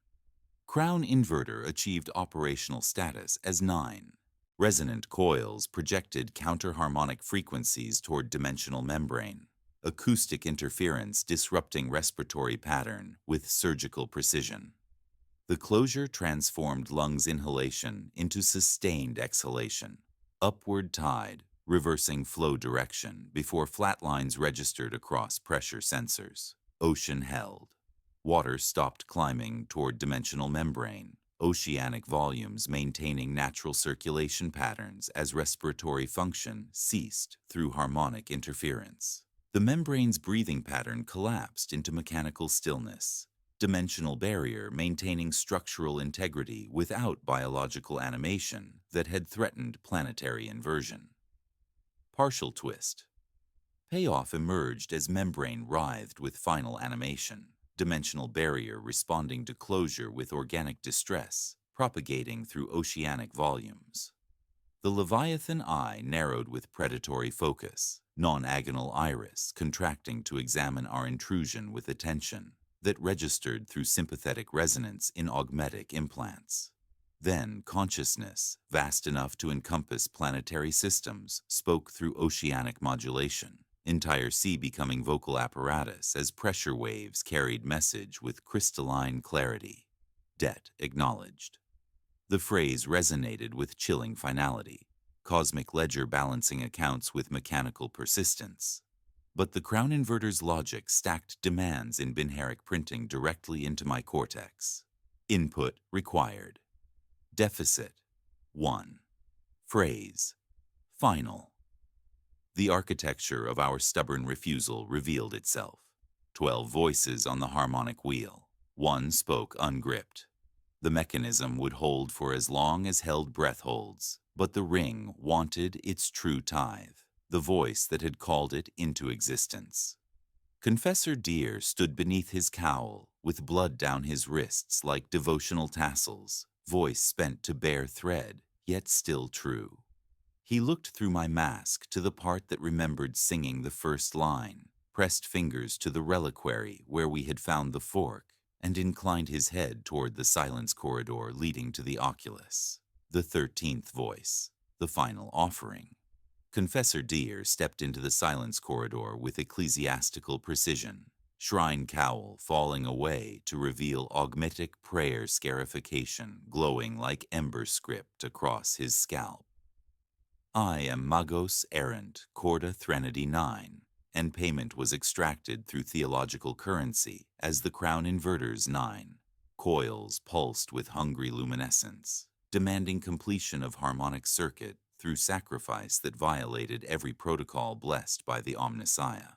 Crown inverter achieved operational status as 9. Resonant coils projected counter-harmonic frequencies toward dimensional membrane, acoustic interference disrupting respiratory pattern with surgical precision. The closure transformed lungs inhalation into sustained exhalation, upward tide, reversing flow direction before flatlines registered across pressure sensors. Ocean held. Water stopped climbing toward dimensional membrane, oceanic volumes maintaining natural circulation patterns as respiratory function ceased through harmonic interference. The membrane's breathing pattern collapsed into mechanical stillness, dimensional barrier maintaining structural integrity without biological animation that had threatened planetary inversion. Partial twist. Payoff emerged as membrane writhed with final animation, dimensional barrier responding to closure with organic distress, propagating through oceanic volumes. The Leviathan eye narrowed with predatory focus, non-agonal iris contracting to examine our intrusion with attention that registered through sympathetic resonance in augmetic implants. Then consciousness, vast enough to encompass planetary systems, spoke through oceanic modulation, entire sea becoming vocal apparatus as pressure waves carried message with crystalline clarity. Debt acknowledged. The phrase resonated with chilling finality, cosmic ledger balancing accounts with mechanical persistence. But the Crown Inverter's logic stacked demands in binaric printing directly into my cortex. Input required. Deficit 1. Phrase final. The architecture of our stubborn refusal revealed itself. 12 voices on the harmonic wheel. One spoke ungripped. The mechanism would hold for as long as held breath holds, but the ring wanted its true tithe, the voice that had called it into existence. Confessor Deer stood beneath his cowl, with blood down his wrists like devotional tassels, voice spent to bare thread, yet still true. He looked through my mask to the part that remembered singing the first line, pressed fingers to the reliquary where we had found the fork, and inclined his head toward the silence corridor leading to the oculus. The 13th voice, the final offering. Confessor Deer stepped into the silence corridor with ecclesiastical precision, shrine cowl falling away to reveal augmetic prayer scarification glowing like ember script across his scalp. I am Magos Errant, Corda Threnody 9, and payment was extracted through theological currency as the Crown Inverter's 9. Coils pulsed with hungry luminescence, demanding completion of harmonic circuit through sacrifice that violated every protocol blessed by the Omnissiah.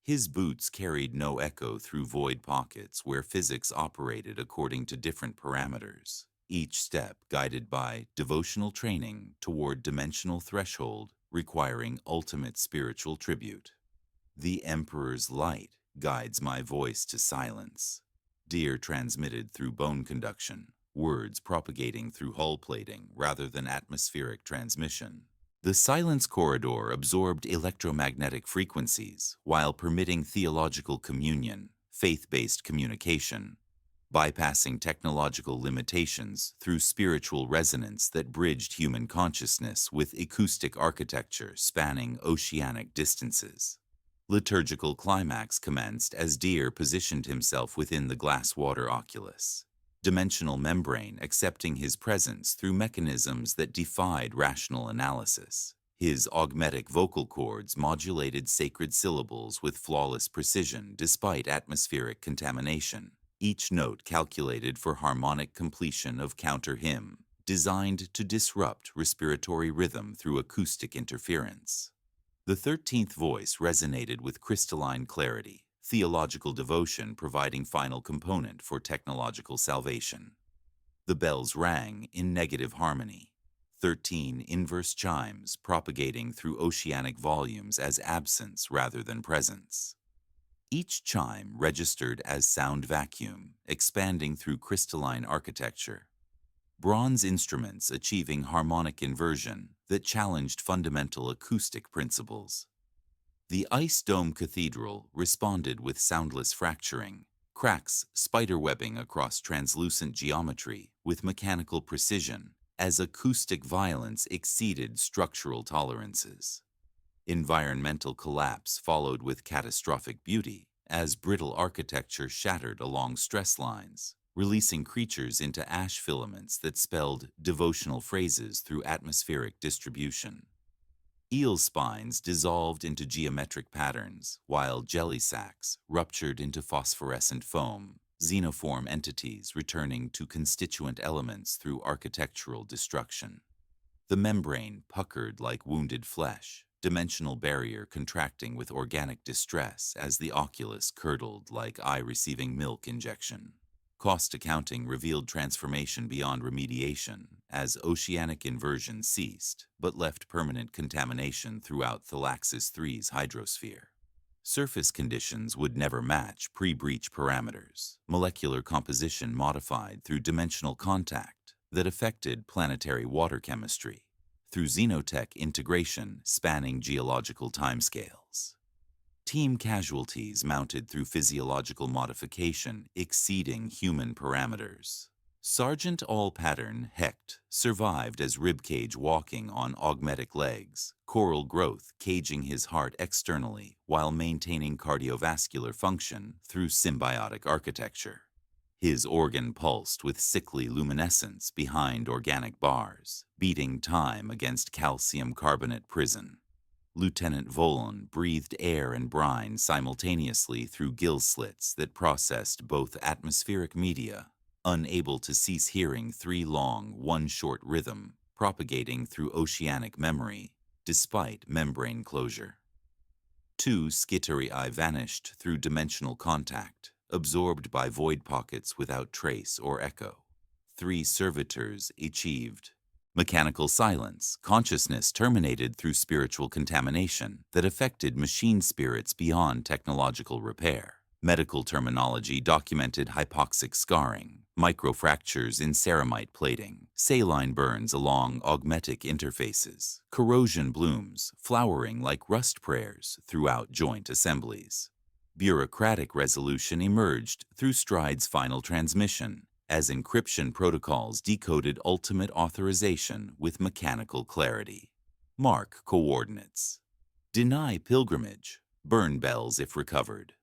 His boots carried no echo through void pockets where physics operated according to different parameters, each step guided by devotional training toward dimensional threshold requiring ultimate spiritual tribute. The Emperor's light guides my voice to silence. Deer transmitted through bone conduction, words propagating through hull plating rather than atmospheric transmission. The silence corridor absorbed electromagnetic frequencies while permitting theological communion, faith-based communication. bypassing technological limitations through spiritual resonance that bridged human consciousness with acoustic architecture spanning oceanic distances. Liturgical climax commenced as Deer positioned himself within the glass-water oculus, dimensional membrane accepting his presence through mechanisms that defied rational analysis. His augmetic vocal cords modulated sacred syllables with flawless precision despite atmospheric contamination, each note calculated for harmonic completion of counter-hymn, designed to disrupt respiratory rhythm through acoustic interference. The 13th voice resonated with crystalline clarity, theological devotion providing final component for technological salvation. The bells rang in negative harmony, 13 inverse chimes propagating through oceanic volumes as absence rather than presence. Each chime registered as sound vacuum, expanding through crystalline architecture. Bronze instruments achieving harmonic inversion that challenged fundamental acoustic principles. The Ice Dome Cathedral responded with soundless fracturing, cracks spiderwebbing across translucent geometry with mechanical precision as acoustic violence exceeded structural tolerances. Environmental collapse followed with catastrophic beauty as brittle architecture shattered along stress lines, releasing creatures into ash filaments that spelled devotional phrases through atmospheric distribution. Eel spines dissolved into geometric patterns, while jelly sacks ruptured into phosphorescent foam, xenoform entities returning to constituent elements through architectural destruction. The membrane puckered like wounded flesh, dimensional barrier contracting with organic distress as the oculus curdled like eye receiving milk injection. Cost accounting revealed transformation beyond remediation as oceanic inversion ceased, but left permanent contamination throughout Thalaxis III's hydrosphere. Surface conditions would never match pre-breach parameters, molecular composition modified through dimensional contact that affected planetary water chemistry, through xenotech integration spanning geological timescales. Team casualties mounted through physiological modification exceeding human parameters. Sergeant All-Pattern Hecht survived as ribcage walking on augmetic legs, coral growth caging his heart externally while maintaining cardiovascular function through symbiotic architecture. His organ pulsed with sickly luminescence behind organic bars, beating time against calcium carbonate prison. Lieutenant Volan breathed air and brine simultaneously through gill slits that processed both atmospheric media, unable to cease hearing 3 long, 1 short rhythm, propagating through oceanic memory, despite membrane closure. 2 Skitterii vanished through dimensional contact, absorbed by void pockets without trace or echo. 3 servitors achieved mechanical silence, consciousness terminated through spiritual contamination that affected machine spirits beyond technological repair. Medical terminology documented hypoxic scarring, microfractures in ceramite plating, saline burns along augmetic interfaces, corrosion blooms flowering like rust prayers throughout joint assemblies. Bureaucratic resolution emerged through Stride's final transmission, as encryption protocols decoded ultimate authorization with mechanical clarity. Mark coordinates. Deny pilgrimage. Burn bells if recovered.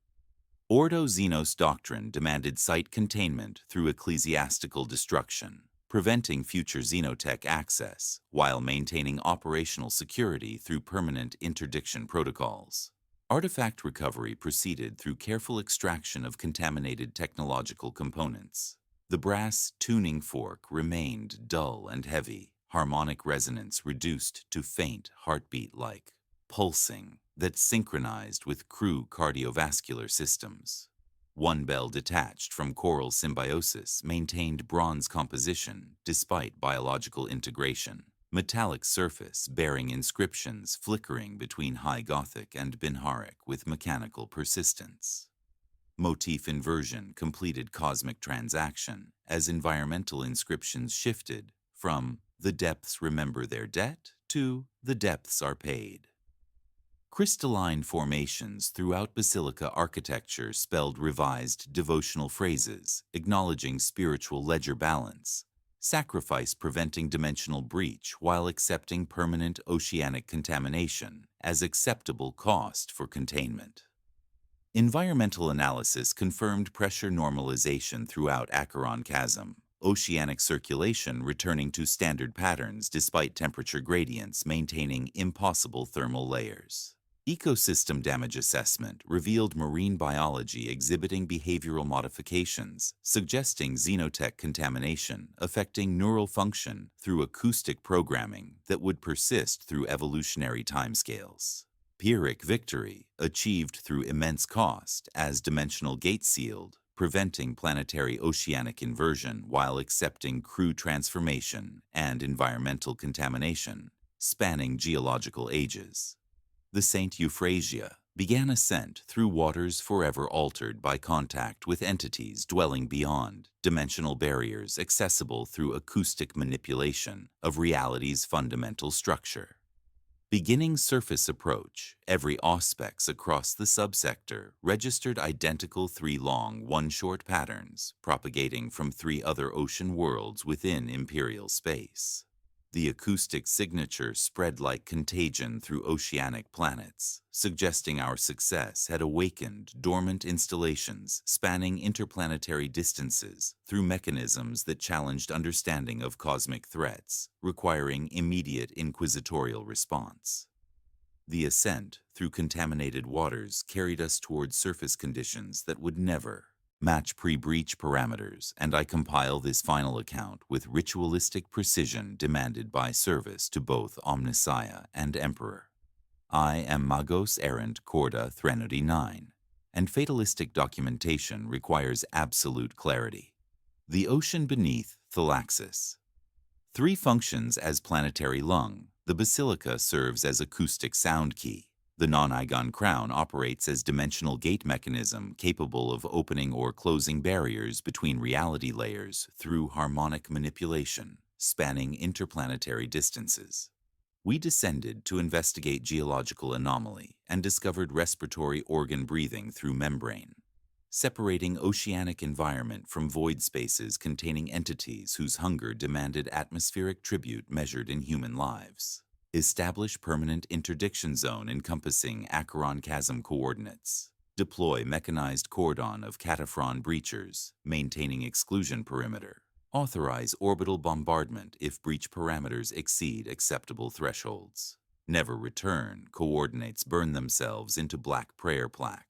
Ordo Xenos doctrine demanded site containment through ecclesiastical destruction, preventing future xenotech access while maintaining operational security through permanent interdiction protocols. Artifact recovery proceeded through careful extraction of contaminated technological components. The brass tuning fork remained dull and heavy, harmonic resonance reduced to faint heartbeat-like pulsing that synchronized with crew cardiovascular systems. 1 bell detached from coral symbiosis maintained bronze composition despite biological integration, metallic surface bearing inscriptions flickering between High Gothic and Binharic with mechanical persistence. Motif inversion completed cosmic transaction as environmental inscriptions shifted from "the depths remember their debt" to "the depths are paid." Crystalline formations throughout basilica architecture spelled revised devotional phrases, acknowledging spiritual ledger balance. Sacrifice preventing dimensional breach while accepting permanent oceanic contamination as acceptable cost for containment. Environmental analysis confirmed pressure normalization throughout Acheron Chasm, oceanic circulation returning to standard patterns despite temperature gradients maintaining impossible thermal layers. Ecosystem damage assessment revealed marine biology exhibiting behavioral modifications, suggesting xenotech contamination affecting neural function through acoustic programming that would persist through evolutionary timescales. Pyrrhic victory, achieved through immense cost as dimensional gate sealed, preventing planetary oceanic inversion while accepting crew transformation and environmental contamination, spanning geological ages. The Saint Euphrasia began ascent through waters forever altered by contact with entities dwelling beyond dimensional barriers accessible through acoustic manipulation of reality's fundamental structure. Beginning surface approach, every auspex across the subsector registered identical 3 long, 1 short patterns propagating from 3 other ocean worlds within imperial space. The acoustic signature spread like contagion through oceanic planets, suggesting our success had awakened dormant installations spanning interplanetary distances through mechanisms that challenged understanding of cosmic threats, requiring immediate inquisitorial response. The ascent through contaminated waters carried us towards surface conditions that would never match pre-breach parameters, and I compile this final account with ritualistic precision demanded by service to both Omnissiah and Emperor. I am Magos Errant Corda Threnody 9, and fatalistic documentation requires absolute clarity. The ocean beneath Thalaxis. 3 functions as planetary lung. The basilica serves as acoustic sound key. The non-Igon crown operates as dimensional gate mechanism capable of opening or closing barriers between reality layers through harmonic manipulation, spanning interplanetary distances. We descended to investigate geological anomaly and discovered respiratory organ breathing through membrane, separating oceanic environment from void spaces containing entities whose hunger demanded atmospheric tribute measured in human lives. Establish permanent interdiction zone encompassing Acheron Chasm coordinates. Deploy mechanized cordon of cataphron breachers, maintaining exclusion perimeter. Authorize orbital bombardment if breach parameters exceed acceptable thresholds. Never return coordinates burn themselves into black prayer plaque.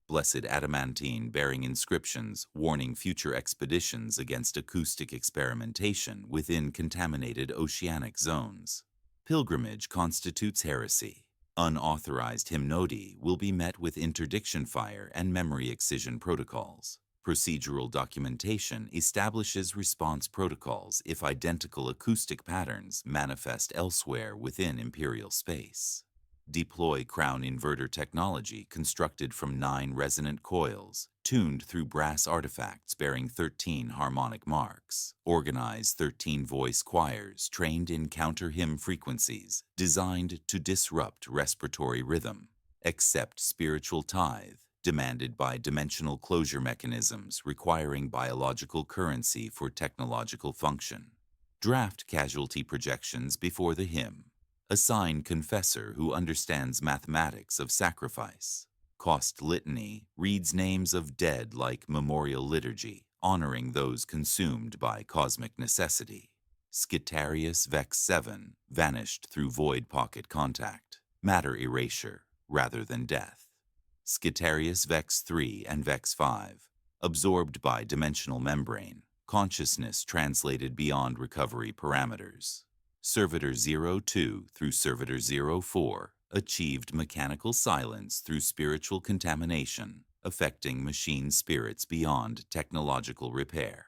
Blessed adamantine bearing inscriptions warning future expeditions against acoustic experimentation within contaminated oceanic zones. Pilgrimage constitutes heresy. Unauthorized hymnody will be met with interdiction fire and memory excision protocols. Procedural documentation establishes response protocols if identical acoustic patterns manifest elsewhere within imperial space. Deploy crown inverter technology constructed from 9 resonant coils, tuned through brass artifacts bearing 13 harmonic marks. Organize 13 voice choirs trained in counter-hymn frequencies, designed to disrupt respiratory rhythm. Accept spiritual tithe, demanded by dimensional closure mechanisms requiring biological currency for technological function. Draft casualty projections before the hymn. Assign confessor who understands mathematics of sacrifice. Cost litany reads names of dead like memorial liturgy, honoring those consumed by cosmic necessity. Skitarius Vex 7 vanished through void pocket contact, matter erasure rather than death. Skitarius Vex 3 and Vex 5, absorbed by dimensional membrane, consciousness translated beyond recovery parameters. Servitor 02 through Servitor 04 achieved mechanical silence through spiritual contamination, affecting machine spirits beyond technological repair.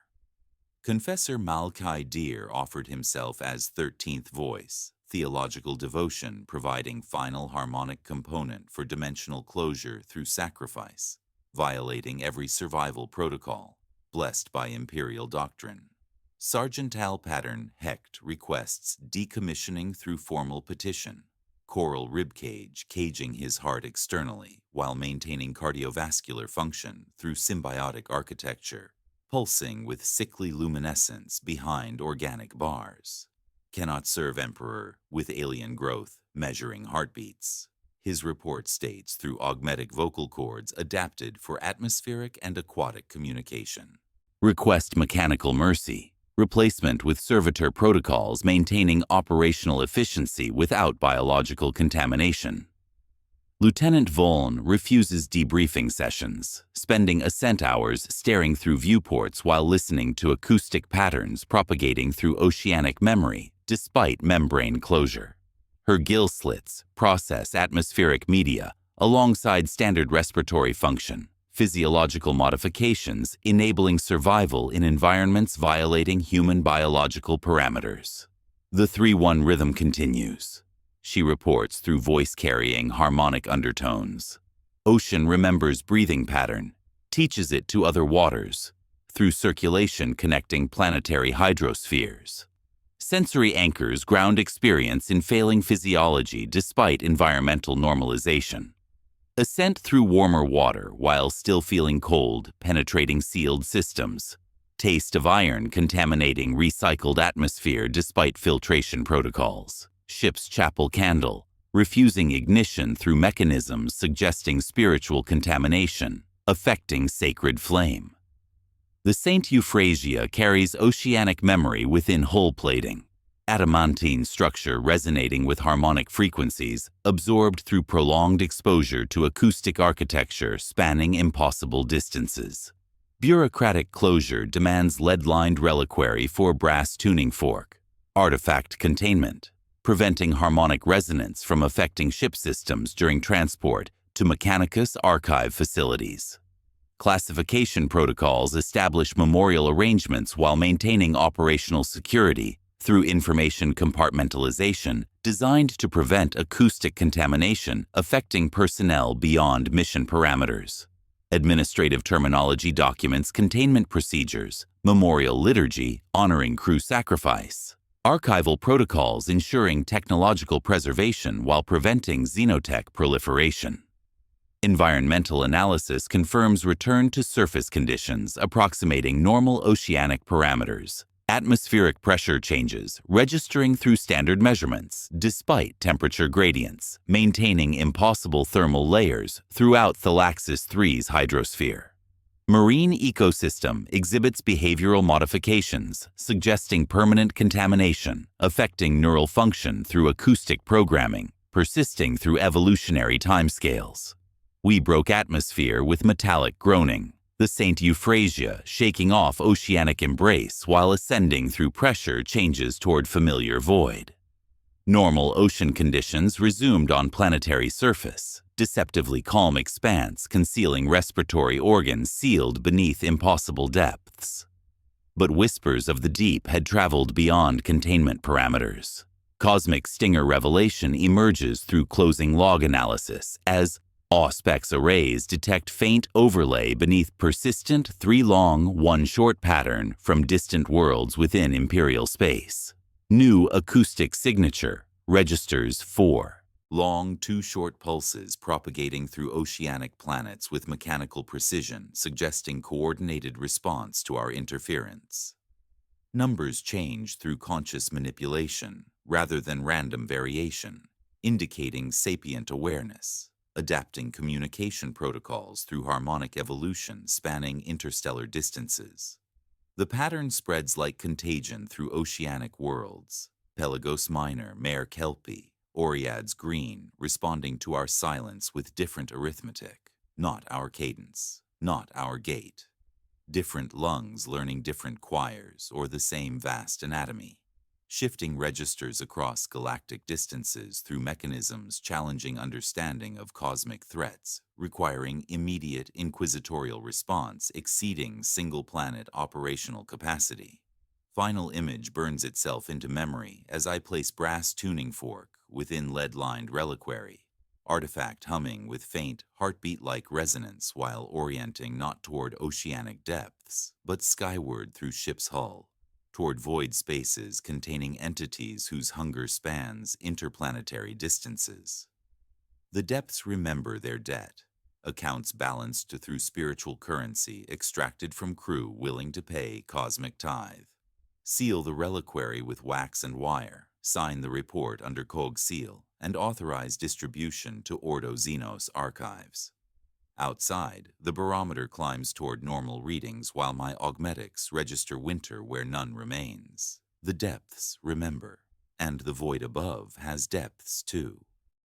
Confessor Malachi Deer offered himself as 13th voice, theological devotion providing final harmonic component for dimensional closure through sacrifice, violating every survival protocol, blessed by imperial doctrine. Sergeantal pattern Hecht requests decommissioning through formal petition. coral ribcage caging his heart externally while maintaining cardiovascular function through symbiotic architecture, pulsing with sickly luminescence behind organic bars. Cannot serve Emperor with alien growth measuring heartbeats. His report states through augmetic vocal cords adapted for atmospheric and aquatic communication. Request mechanical mercy. Replacement with servitor protocols maintaining operational efficiency without biological contamination. Lieutenant Voln refuses debriefing sessions, spending ascent hours staring through viewports while listening to acoustic patterns propagating through oceanic memory despite membrane closure. Her gill slits process atmospheric media alongside standard respiratory function, physiological modifications enabling survival in environments violating human biological parameters. The 3-1 rhythm continues. She reports through voice-carrying harmonic undertones. Ocean remembers breathing pattern, teaches it to other waters, through circulation connecting planetary hydrospheres. Sensory anchors ground experience in failing physiology despite environmental normalization. Ascent through warmer water while still feeling cold, penetrating sealed systems. Taste of iron contaminating recycled atmosphere despite filtration protocols. Ship's chapel candle, refusing ignition through mechanisms suggesting spiritual contamination, affecting sacred flame. The Saint Euphrasia carries oceanic memory within hull plating. Adamantine structure resonating with harmonic frequencies, absorbed through prolonged exposure to acoustic architecture spanning impossible distances. Bureaucratic closure demands lead-lined reliquary for brass tuning fork. Artifact containment, preventing harmonic resonance from affecting ship systems during transport to Mechanicus archive facilities. Classification protocols establish memorial arrangements while maintaining operational security through information compartmentalization designed to prevent acoustic contamination affecting personnel beyond mission parameters. Administrative terminology documents containment procedures, memorial liturgy honoring crew sacrifice. Archival protocols ensuring technological preservation while preventing xenotech proliferation. Environmental analysis confirms return to surface conditions approximating normal oceanic parameters. Atmospheric pressure changes registering through standard measurements despite temperature gradients, maintaining impossible thermal layers throughout Thalaxis 3's hydrosphere. Marine ecosystem exhibits behavioral modifications, suggesting permanent contamination, affecting neural function through acoustic programming, persisting through evolutionary timescales. We broke atmosphere with metallic groaning, the Saint Euphrasia shaking off oceanic embrace while ascending through pressure changes toward familiar void. Normal ocean conditions resumed on planetary surface, deceptively calm expanse concealing respiratory organs sealed beneath impossible depths. But whispers of the deep had traveled beyond containment parameters. Cosmic stinger revelation emerges through closing log analysis as Auspex arrays detect faint overlay beneath persistent 3-long, 1-short pattern from distant worlds within Imperial space. New acoustic signature registers 4 long, 2-short pulses propagating through oceanic planets with mechanical precision, suggesting coordinated response to our interference. Numbers change through conscious manipulation rather than random variation, indicating sapient awareness. Adapting communication protocols through harmonic evolution spanning interstellar distances. The pattern spreads like contagion through oceanic worlds. Pelagos Minor, Mare Kelpie, Oreads Green, responding to our silence with different arithmetic, not our cadence, not our gait. Different lungs learning different choirs or the same vast anatomy. Shifting registers across galactic distances through mechanisms challenging understanding of cosmic threats, requiring immediate inquisitorial response exceeding single-planet operational capacity. Final image burns itself into memory as I place brass tuning fork within lead-lined reliquary, artifact humming with faint, heartbeat-like resonance while orienting not toward oceanic depths, but skyward through ship's hull, toward void spaces containing entities whose hunger spans interplanetary distances. The depths remember their debt, accounts balanced through spiritual currency extracted from crew willing to pay cosmic tithe. Seal the reliquary with wax and wire, sign the report under Cog seal, and authorize distribution to Ordo Xenos archives. Outside, the barometer climbs toward normal readings while my augmetics register winter where none remains. The depths remember, and the void above has depths too.